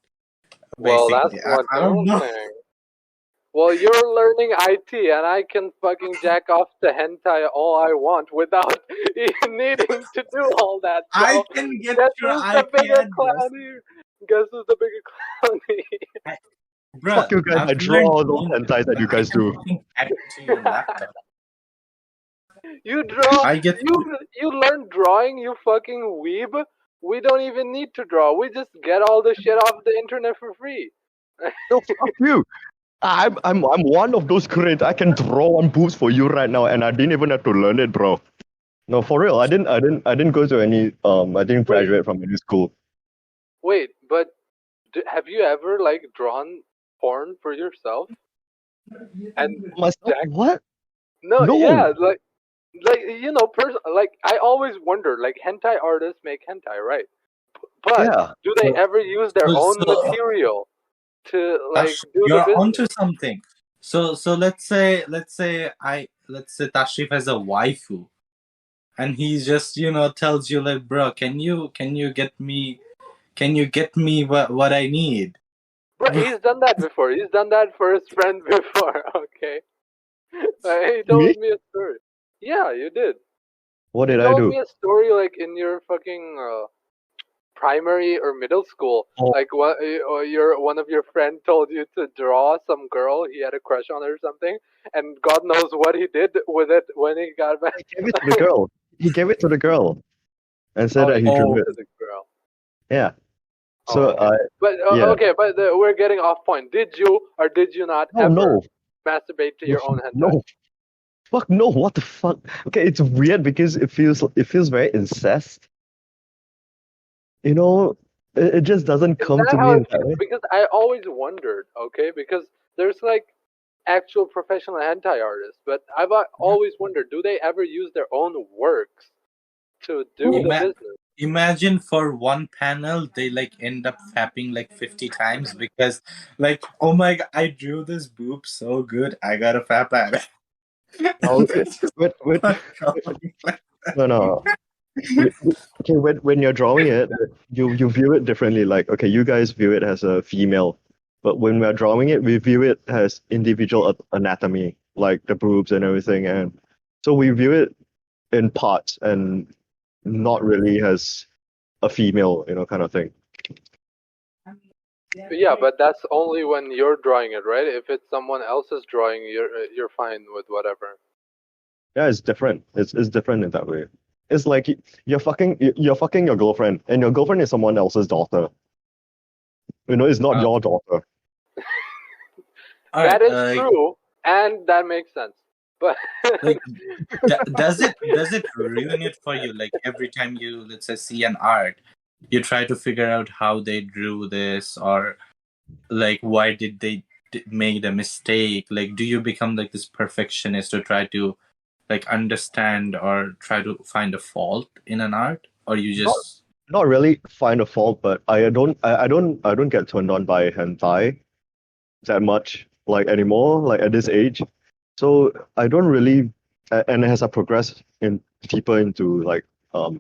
Well, that's Basically, one I thing. don't know. Well, you're learning IT, and I can fucking jack off the hentai all I want without even needing to do all that. I So, can get guess your who's the IP bigger address. clown here? Guess who's the bigger clown here? Fuck Bruh, you guys, I've I draw learned all those English, hentais that but you I guys can do. fucking add it to your laptop. You draw. I get You learn drawing. You fucking weeb. We don't even need to draw. We just get all the shit off the internet for free. No, fuck you. I'm one of those grades. I can draw on boobs for you right now, and I didn't even have to learn it, bro. No, for real. I didn't go to any I didn't Wait, graduate from any school. wait, but have you ever like drawn porn for yourself? And Myself? Jack, What? no, No. yeah, like like I always wonder, like hentai artists make hentai, right? But Yeah. do they ever use their own so, material to like Tash, do the you're onto business? something. So let's say Tashrif has a waifu, and he just tells you like, bro, can you get me what I need? Bro, he's done that before. He's done that for his friend before. Okay, he Me? told me a story. Yeah, you did. What You did I told do? me a story like in your fucking primary or middle school. Oh, Like what, or one of your friend told you to draw some girl he had a crush on or something, and God knows what he did with it when he got back. he gave it to the girl. He gave it to the girl and said Oh, that he he gave drew it it. to the girl. Yeah. Oh, So okay. But yeah. okay, but we're getting off point. Did you or did you not No, ever no. masturbate to No. your own hentai? No. Fuck no, what the fuck? Okay, it's weird because it feels very incest. You know, it just doesn't Is come that to me how in it that feels? way. Because I always wondered. Okay, because there's like actual professional hentai artists, but I've always wondered, do they ever use their own works to do the Ima- business? Imagine for one panel they like end up fapping like 50 times because like, oh my god, I drew this boob so good, I got a fap at it. No, And they just wait, wait. start drawing like No, no. Okay, when you're drawing it, you view it differently. Like, okay, you guys view it as a female, but when we're drawing it, we view it as individual anatomy, like the boobs and everything, and so we view it in parts and not really as a female, kind of thing. Yeah, but that's only when you're drawing it, right? If it's someone else's drawing, you're fine with whatever. Yeah, it's different. It's different in that way. It's like you're fucking your girlfriend, and your girlfriend is someone else's daughter. It's not Uh, your daughter. all That right. is true, and that makes sense. But Like, does it ruin it for you? Like every time you, let's say, see an art, you try to figure out how they drew this, or like why did they make the mistake? Like, do you become like this perfectionist to try to like understand or try to find a fault in an art, or you Not just not really find a fault, but I don't get turned on by hentai that much like anymore, like at this age. So I don't really, and as I progress in deeper into like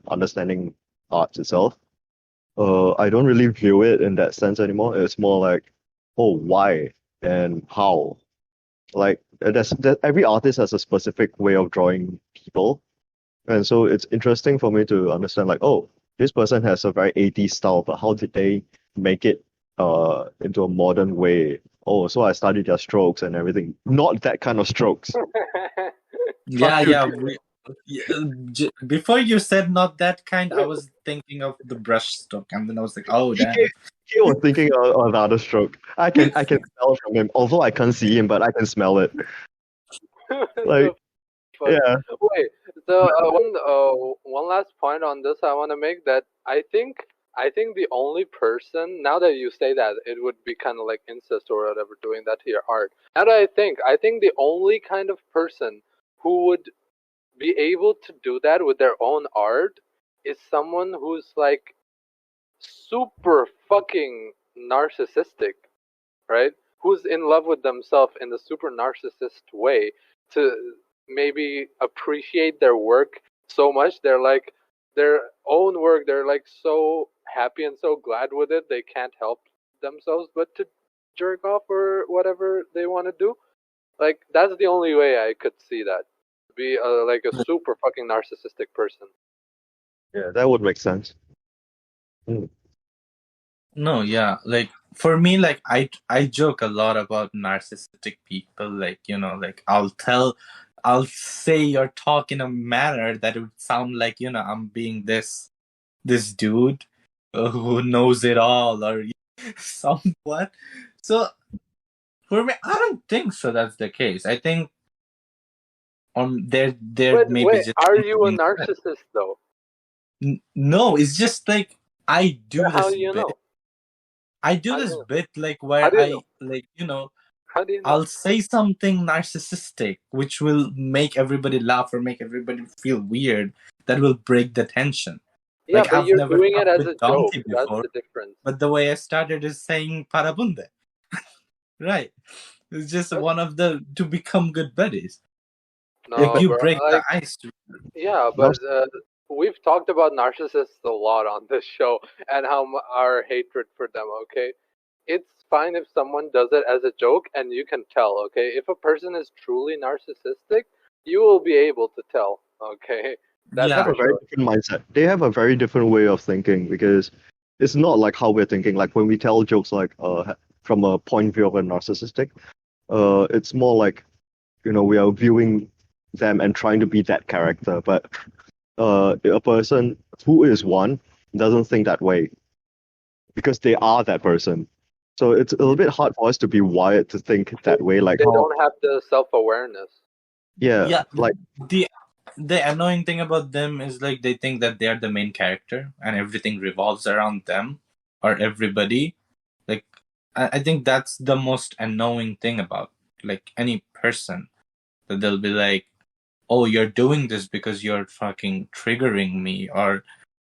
understanding art itself, I don't really view it in that sense anymore. It's more like, oh, why and how. Like every artist has a specific way of drawing people, and so it's interesting for me to understand like, oh, this person has a very 80s style, but how did they make it into a modern way? Oh, so I studied their strokes and everything. Not that kind of strokes. Fuck yeah, you. yeah. Before you said not that kind, I was thinking of the brush stroke, and then I was like, oh He, damn. he was thinking of another stroke. I can smell from him, although I can't see him, but I can smell it. Like, the fuck. yeah. Wait. So one last point on this I want to make that I think the only person, now that you say that, it would be kind of like incest or whatever doing that to your art. Now that I think the only kind of person who would be able to do that with their own art is someone who's like super fucking narcissistic, right? Who's in love with themselves in a super narcissist way to maybe appreciate their work so much. They're like their own work, they're like so happy and so glad with it, they can't help themselves but to jerk off or whatever they want to do. Like, that's the only way I could see that. Be like a super fucking narcissistic person. Yeah, that would make sense. Mm. No, yeah. Like for me, like I joke a lot about narcissistic people. Like, like I'll say or talk in a manner that it would sound like, I'm being this dude who knows it all or somewhat. So for me, I don't think so that's the case. I think there But may be wait, just are things you a being said. narcissist though? No, it's just like I do How this do you bit. know? I do How do you this know? bit like How where do you know? I like, How do you know? I'll say something narcissistic which will make everybody laugh or make everybody feel weird, that will break the tension. Yeah, Like but I've you're never doing it talked as with a joke. Donkey That's before, the difference. but the way I started is saying parabunde. Right. It's just That's, one of the to become good buddies. Like no, you bro. break the Like, ice. yeah, but Not we've talked about narcissists a lot on this show and how our hatred for them. Okay, it's fine if someone does it as a joke and you can tell. Okay, if a person is truly narcissistic, you will be able to tell. Okay, that's have Yeah. for a very sure. different mindset. They have a very different way of thinking because it's not like how we're thinking. Like when we tell jokes, like from a point of view of a narcissistic, it's more like we are viewing them and trying to be that character. But a person who is one doesn't think that way because they are that person. So it's a little bit hard for us to be wired to think that way. Like They how, don't have the self awareness. yeah, Yeah. like The annoying thing about them is like they think that they are the main character and everything revolves around them or everybody. Like I think that's the most annoying thing about like any person, that they'll be like, oh, you're doing this because you're fucking triggering me or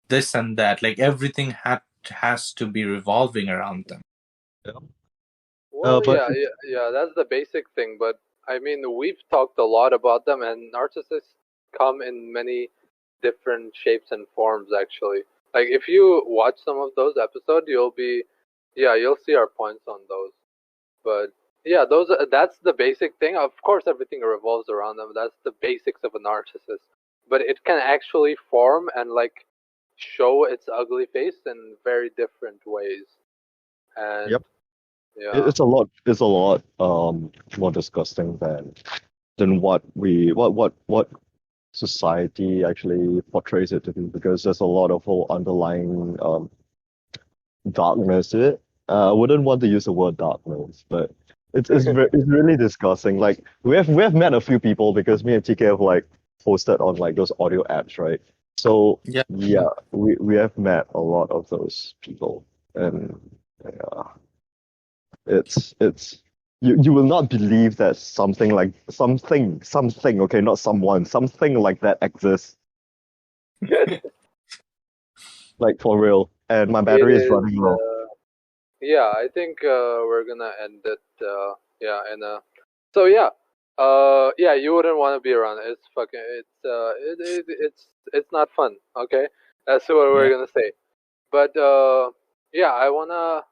this and that. Like everything has to be revolving around them. Well, but yeah, that's the basic thing. But I mean, we've talked a lot about them, and narcissists come in many different shapes and forms actually. Like if you watch some of those episodes, you'll see our points on those. But yeah, that's the basic thing. Of course, everything revolves around them. That's the basics of a narcissist. But it can actually form and like show its ugly face in very different ways. And Yep. yeah, It's a lot. It's a lot more disgusting than what society actually portrays it to be, because there's a lot of whole underlying darkness to it. I wouldn't want to use the word darkness, but it's really disgusting. Like we have met a few people because me and TK have like posted on like those audio apps, right? So Yeah. yeah, we have met a lot of those people, and yeah, it's you will not believe that something, okay, not someone, something like that exists, like for real. And my it battery is is. running low. Yeah, I think we're gonna end it. Yeah, and so yeah, yeah, you wouldn't want to be around. It's fucking. It's not fun. Okay, that's what we're Yeah. gonna say. But yeah, I wanna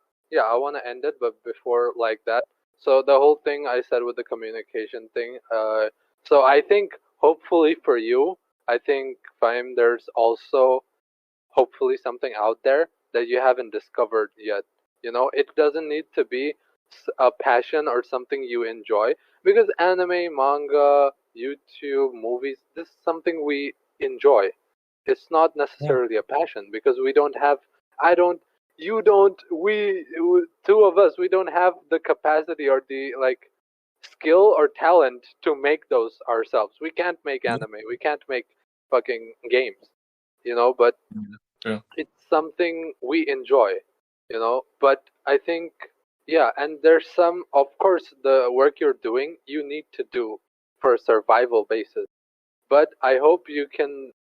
end it. But before like that, so the whole thing I said with the communication thing. So I think hopefully for you, I think Fahim, there's also hopefully something out there that you haven't discovered yet. You know, it doesn't need to be a passion or something you enjoy, because anime, manga, YouTube, movies, this is something we enjoy. It's not Yeah. necessarily a passion because we don't have, I don't, you don't, two of us, we don't have the capacity or the like skill or talent to make those ourselves. We can't make Yeah. anime, we can't make fucking games, but True. it's something we enjoy, but I think, yeah, and there's some, of course, the work you're doing you need to do for a survival basis, but I hope you can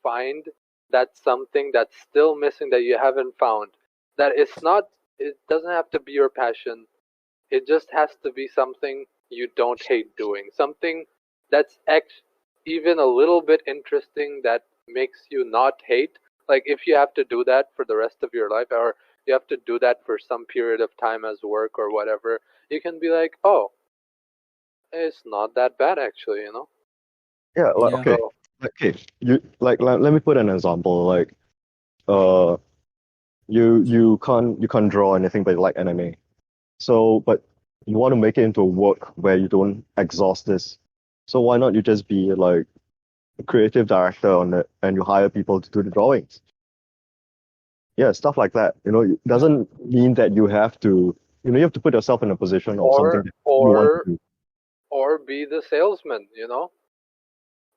find that something that's still missing that you haven't found, that it's not, it doesn't have to be your passion, it just has to be something you don't hate doing, something that's even a little bit interesting that makes you not hate. Like if you have to do that for the rest of your life, or you have to do that for some period of time as work or whatever, you can be like, oh, it's not that bad actually, Yeah, like Yeah. okay, So okay. You like let me put an example. Like uh, you can't draw anything but you like anime. So, but you want to make it into a work where you don't exhaust this. So why not you just be like a creative director on it and you hire people to do the drawings? Yeah, stuff like that. It Yeah. doesn't mean that you have to put yourself in a position of something or that you want to or do. or be the salesman,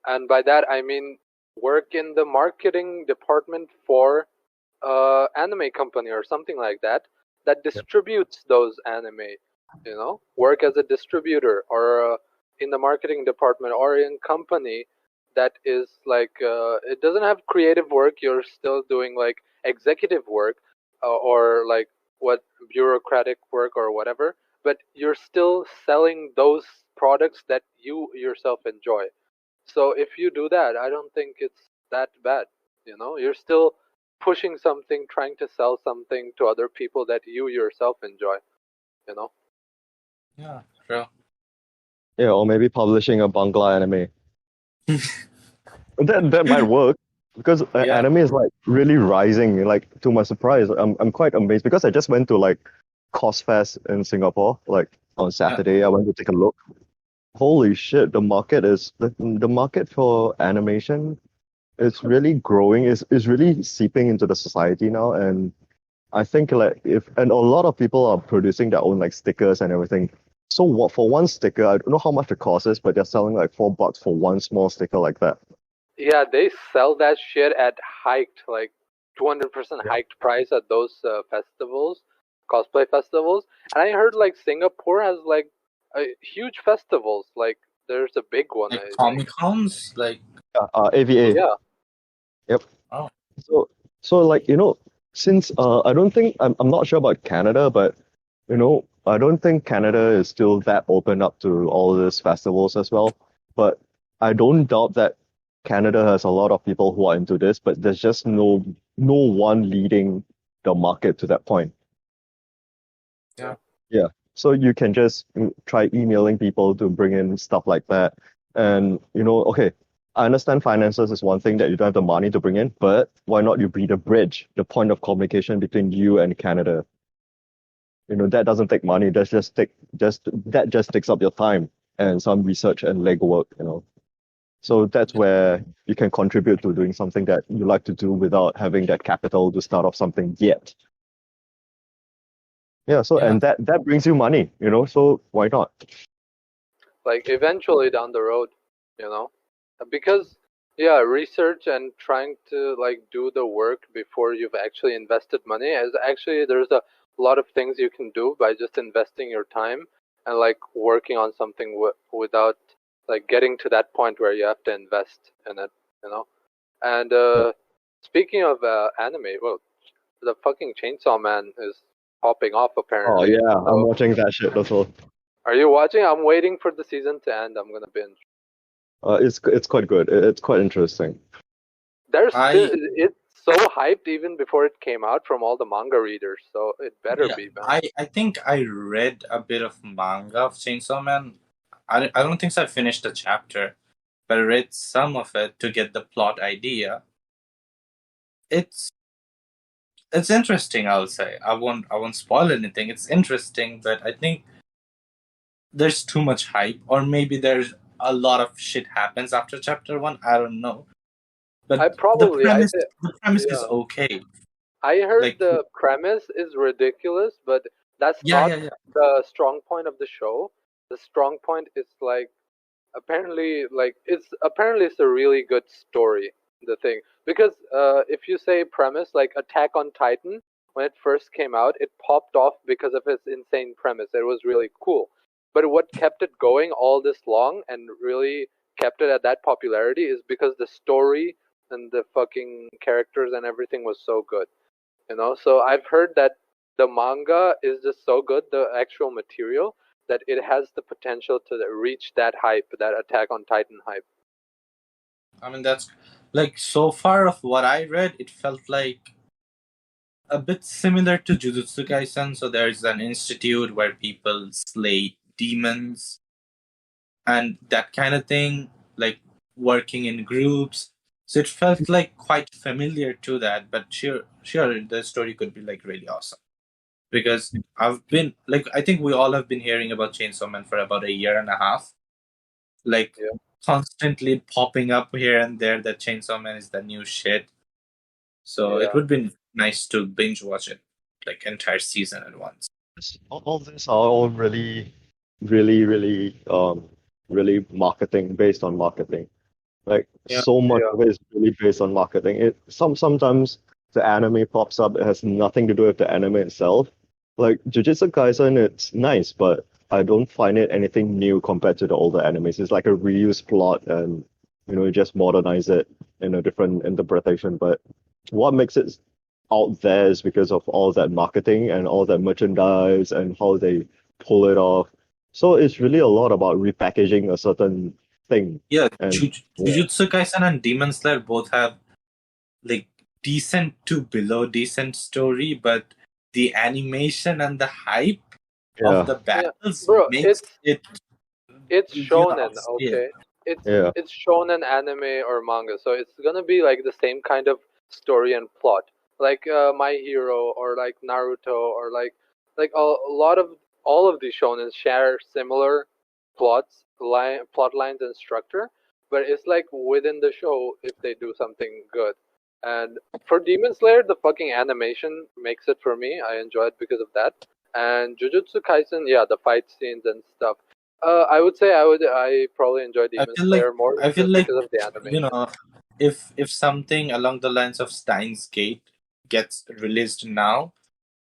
and by that I mean work in the marketing department for anime company or something like that, that Yeah. distributes those anime, work as a distributor, or in the marketing department or in company that is like, it doesn't have creative work, you're still doing like executive work, or like what, bureaucratic work or whatever, but you're still selling those products that you yourself enjoy. So if you do that, I don't think it's that bad. You're still pushing something, trying to sell something to other people that you yourself enjoy. You know. Yeah. True. Yeah, or maybe publishing a Bangla anime. That might work because Yeah. anime is like really rising. Like to my surprise, I'm quite amazed because I just went to like Cosfest in Singapore like on Yeah. Saturday. I went to take a look. Holy shit, the market for animation is really growing. Is really seeping into the society now, and I think like if and a lot of people are producing their own like stickers and everything. So what for one sticker, I don't know how much it costs, but they're selling like $4 for one small sticker like that. Yeah, they sell that shit at hiked, like 200% Yeah. hiked price at those festivals, cosplay festivals. And I heard like Singapore has like huge festivals. Like there's a big one, Like I think. Comic Cons, like AVA. those. Yeah. Yep. Oh. So like since I don't think I'm not sure about Canada, but I don't think Canada is still that open up to all these festivals as well. But I don't doubt that Canada has a lot of people who are into this, but there's just no one leading the market to that point. Yeah. Yeah. So you can just try emailing people to bring in stuff like that. And, okay, I understand finances is one thing that you don't have the money to bring in, but why not you be the bridge, the point of communication between you and Canada? That doesn't take money. That just takes up your time and some research and legwork. So that's where you can contribute to doing something that you like to do without having that capital to start off something yet. Yeah, so Yeah. and that brings you money, so why not? Like eventually down the road, you know, because yeah, research and trying to like do the work before you've actually invested money is actually there's a lot of things you can do by just investing your time and like working on something without like getting to that point where you have to invest in it, you know. And speaking of anime, well, the fucking Chainsaw Man is popping off Oh apparently. yeah, I'm So, watching that shit also. are you watching? I'm waiting for the season to end. I'm gonna binge. It's quite good. It's quite interesting. I It's so hyped even before it came out from all the manga readers. So it better yeah, be, man. I think I read a bit of manga of Chainsaw Man. I don't think so I finished the chapter, but I read some of it to get the plot idea. It's it's interesting, I'll say. I won't spoil anything. It's interesting, but I think there's too much hype, or maybe there's a lot of shit happens after chapter one. I don't know. But I probably I th- the premise is yeah. okay. I heard Like the premise is ridiculous, but that's yeah, not yeah, yeah. the strong point of the show. The strong point is like apparently it's a really good story, the thing, because if you say premise like Attack on Titan, when it first came out it popped off because of its insane premise. It was really cool, but what kept it going all this long and really kept it at that popularity is because the story and the fucking characters and everything was so good, so I've heard that the manga is just so good, the actual material, that it has the potential to reach that hype, that Attack on Titan hype. I mean, that's like so far of what I read, it felt like a bit similar to Jujutsu Kaisen. So there's an institute where people slay demons and that kind of thing, like working in groups. So it felt like quite familiar to that, but sure, the story could be like really awesome. Because I've been like, I think we all have been hearing about Chainsaw Man for about a year and a half, like Yeah. constantly popping up here and there that Chainsaw Man is the new shit. So it Yeah. would be nice to binge watch it, like entire season at once. All this are all really, really, really marketing based on marketing. Like Yeah. so much Yeah. of it is really based on marketing. Sometimes the anime pops up. It has nothing to do with the anime itself. Like Jujutsu Kaisen, it's nice, but I don't find it anything new compared to the older animes. It's like a reused plot, and you just modernize it in a different interpretation. But what makes it out there is because of all that marketing and all that merchandise and how they pull it off. So it's really a lot about repackaging a certain thing. Yeah, And yeah, Jujutsu Kaisen and Demon Slayer both have like decent to below decent story, but the animation and the hype of yeah, the Yeah. battles Bro, makes it it's shonen, upscale. okay? It's yeah. it's shonen anime or manga, so it's gonna be like the same kind of story and plot, like My Hero or like Naruto or like a lot of all of these shonen share similar plot lines and structure, but it's like within the show if they do something good. And for Demon Slayer, the fucking animation makes it for me. I enjoy it because of that. And Jujutsu Kaisen, yeah, the fight scenes and stuff. I would say I probably enjoy I Demon feel like Slayer more I feel just like because of the you animation. know if something along the lines of Steins Gate gets released now,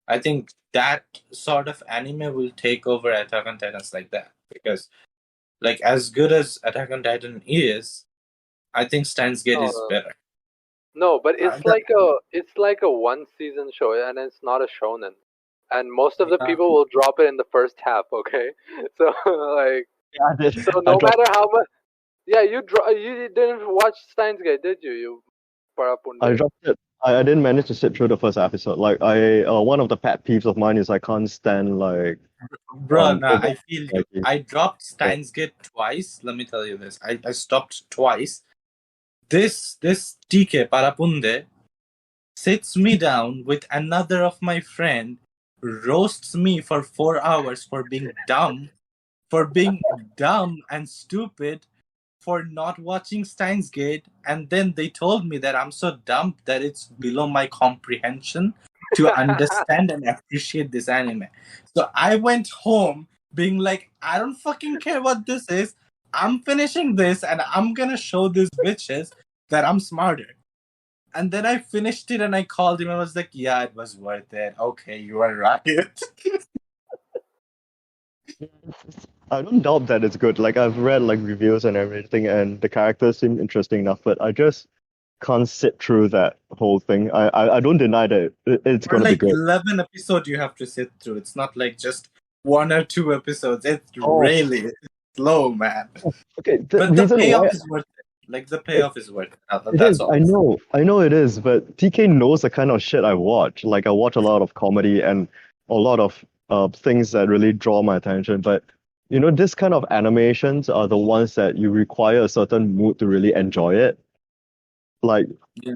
I think that sort of anime will take over Attack on Titans like that. Because like as good as Attack on Titan is, I think Steins Gate No, is no, better. no, but That, it's like a one season show and it's not a shonen. And most of the yeah, people will drop it in the first half, okay? So like Yeah, I did. so I no dropped. matter how much Yeah, you didn't watch Steins Gate, did you? You I parapunde. dropped it. I didn't manage to sit through the first episode. Like one of the pet peeves of mine is I can't stand like Bro, nah, over I feel you. like I dropped Steins Gate twice. Let me tell you this. I stopped twice. This TK Parapunde sits me down with another of my friend, roasts me for 4 hours for being dumb and stupid, for not watching Steins Gate, and then they told me that I'm so dumb that it's below my comprehension to understand and appreciate this anime. So I went home being like, I don't fucking care what this is. I'm finishing this and I'm gonna show these bitches that I'm smarter. And then I finished it and I called him and I was like, yeah, it was worth it. Okay, you are right. I don't doubt that it's good. Like I've read like reviews and everything, and the characters seem interesting enough, but I just can't sit through that whole thing. I don't deny that it's For gonna be like good. 11 episodes you have to sit through. It's not like just 1 or 2 episodes. It's Oh, really slow, man. okay. The But the reason why payoff is worth it. Like the it, payoff is worth it. it That's is, all. I know it is, but TK knows the kind of shit I watch. Like I watch a lot of comedy and a lot of things that really draw my attention. But you know, this kind of animations are the ones that you require a certain mood to really enjoy it. Like, Yeah.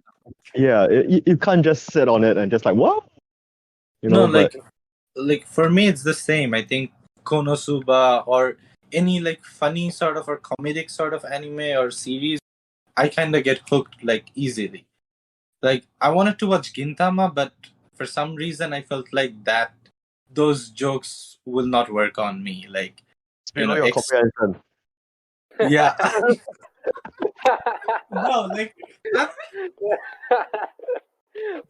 yeah, you can't just sit on it and just like, what? You No, know, but like for me it's the same. I think Konosuba or any like funny sort of or comedic sort of anime or series, I kind of get hooked like easily. Like I wanted to watch Gintama, but for some reason I felt like that those jokes will not work on me. Like, it's below your ex comprehension. yeah. No, like that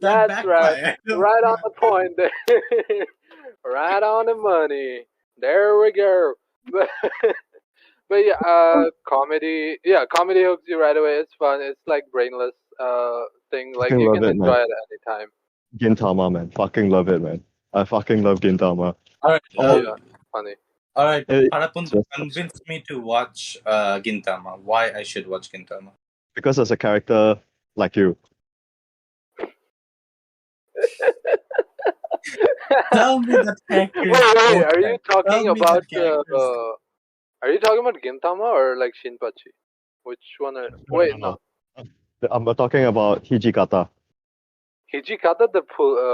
That's right. backfired. Right on the point there. Right on the money. There we go. But yeah, comedy. Yeah, comedy hooks you right away. It's fun. It's like brainless thing. Like Fucking you love can it, man. enjoy it at any time. Gintama, man. Fucking love it, man. I fucking love Gintama. All right, Oh, Yeah, funny. all right. it, Parapun just convinced me to watch Gintama. Why I should watch Gintama? because as a character like you, Tell me that character Wait, is wait. Are okay. you talking Tell me about that character is are you talking about Gintama or like Shinpachi? Which one are? Wait, no. I'm talking about Hijikata. Hijikata,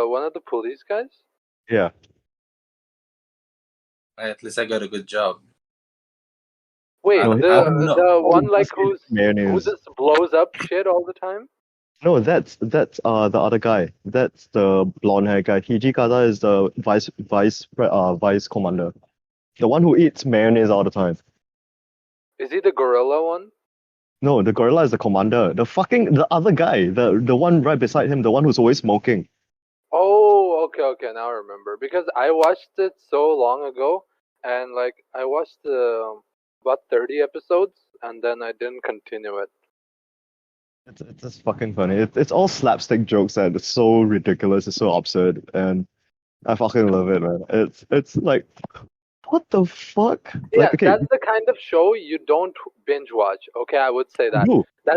one of the police guys. Yeah. at least I got a good job. Wait, No, I don't know. the all he one like does is who mayonnaise. just blows up shit all the time. No, that's the other guy. That's the blonde hair guy. Hijikata is the vice commander. The one who eats mayonnaise all the time. Is he the gorilla one? No, the gorilla is the commander. The other guy, the one right beside him, the one who's always smoking. Oh, okay. Now I remember because I watched it so long ago, and like I watched about 30 episodes, and then I didn't continue it. It's just fucking funny. It's all slapstick jokes and it's so ridiculous. It's so absurd, and I fucking love it, man. It's like, what the fuck? Yeah, Like, okay, that's the kind of show you don't binge watch. Okay, I would say that.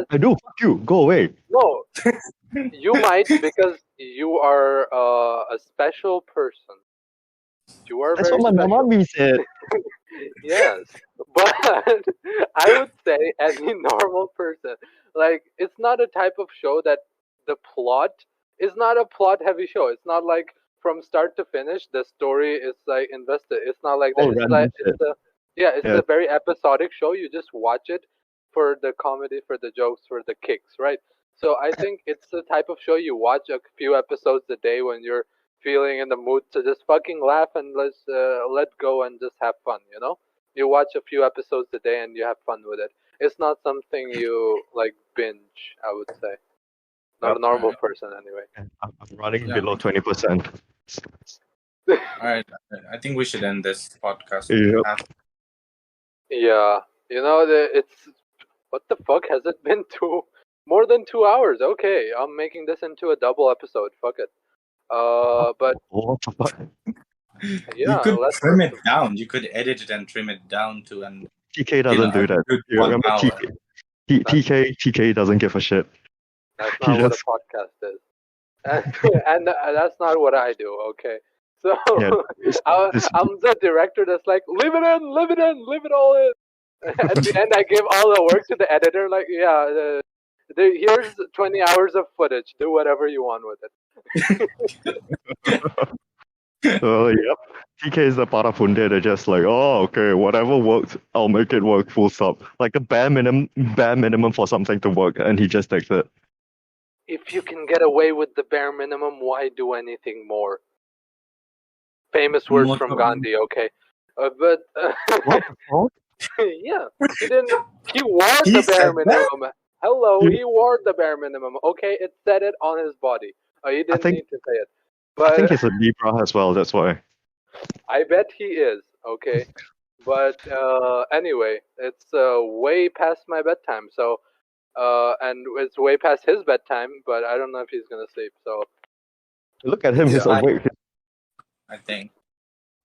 I do. Fuck you. Go away. No, you might because you are a special person. You are That's very what my special. mama said. Yes, but I would say any normal person, like it's not a type of show that the plot is not a plot heavy show. It's not like from start to finish the story is like invested. It's not like that. All It's random like shit. it's Yeah. a very episodic show. You just watch it for the comedy, for the jokes, for the kicks, right? So I think it's the type of show you watch a few episodes a day when you're feeling in the mood to just fucking laugh and let's let go and just have fun. You know, you watch a few episodes a day and you have fun with it. It's not something you like binge. I would say not a normal person anyway. I'm running Yeah. below 20%. All right, I think we should end this podcast. Yep. Yeah, you know it's what the fuck has it been more than 2 hours? Okay, I'm making this into a double episode. Fuck it. But What the fuck? yeah, You could let's trim it down. You could edit it and trim it down to an TK doesn't do that. Good You 1 remember hour. TK doesn't give a shit. That's He not what a just podcast is. And that's not what I do, okay? So yeah. I'm the director that's like, leave it in, leave it all in. At the end, I give all the work to the editor, like, yeah, here's 20 hours of footage. Do whatever you want with it. So yep. TK is the parapunde. They're just like, oh, okay, whatever works, I'll make it work. Full stop. Like the bare minimum for something to work, and he just takes it. If you can get away with the bare minimum, why do anything more? Famous words Most from of- Gandhi, okay? But What the fuck? yeah, he didn't. He wore He the bare said that? minimum. Hello, You- he wore the bare minimum. Okay, it said it on his body. He didn't think- need to say it. I think But he's a Libra as well. That's why. I bet he is. Okay, but anyway, it's way past my bedtime. So, and it's way past his bedtime. But I don't know if he's gonna sleep. So Look at him. He's Yeah. awake. I think.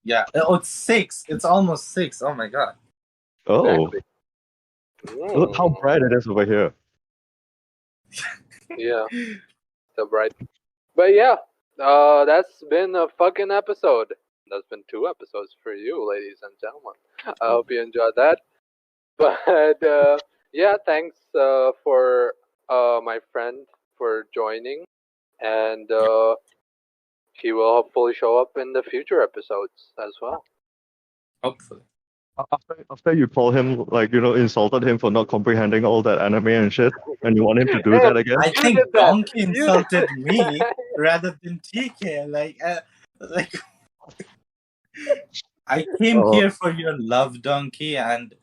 Yeah. Oh, it's 6. It's almost 6. Oh my god. Oh, exactly. look how bright it is over here. Yeah, so bright. But yeah, that's been a fucking episode. That's been 2 episodes for you, ladies and gentlemen. I hope you enjoyed that. But yeah, thanks for my friend for joining, and he will hopefully show up in the future episodes as well. Hopefully. After you call him, like, insulted him for not comprehending all that anime and shit, and you want him to do that again? I You think did that. Donkey You insulted did- me rather than TK. Like I came Oh. here for your love, Donkey, and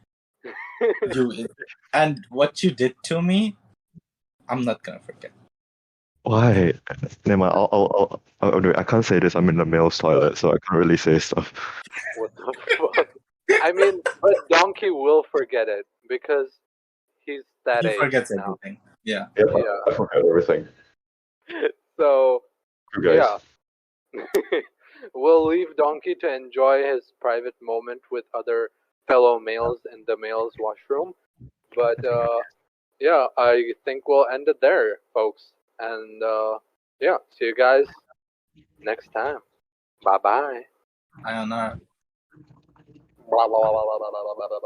what you did to me, I'm not gonna forget. Why? Never mind. I'll do it. I can't say this. I'm in the male's toilet, so I can't really say stuff. What the fuck? I mean, but Donkey will forget it because he's that He age forgets now. everything. Yeah. Yeah. I forgot everything. So You guys. yeah, we'll leave Donkey to enjoy his private moment with other fellow males in the males' washroom. But yeah, I think we'll end it there, folks. And yeah, see you guys next time. Bye bye. I don't know. Blah, blah, blah, blah, blah, blah, blah, blah.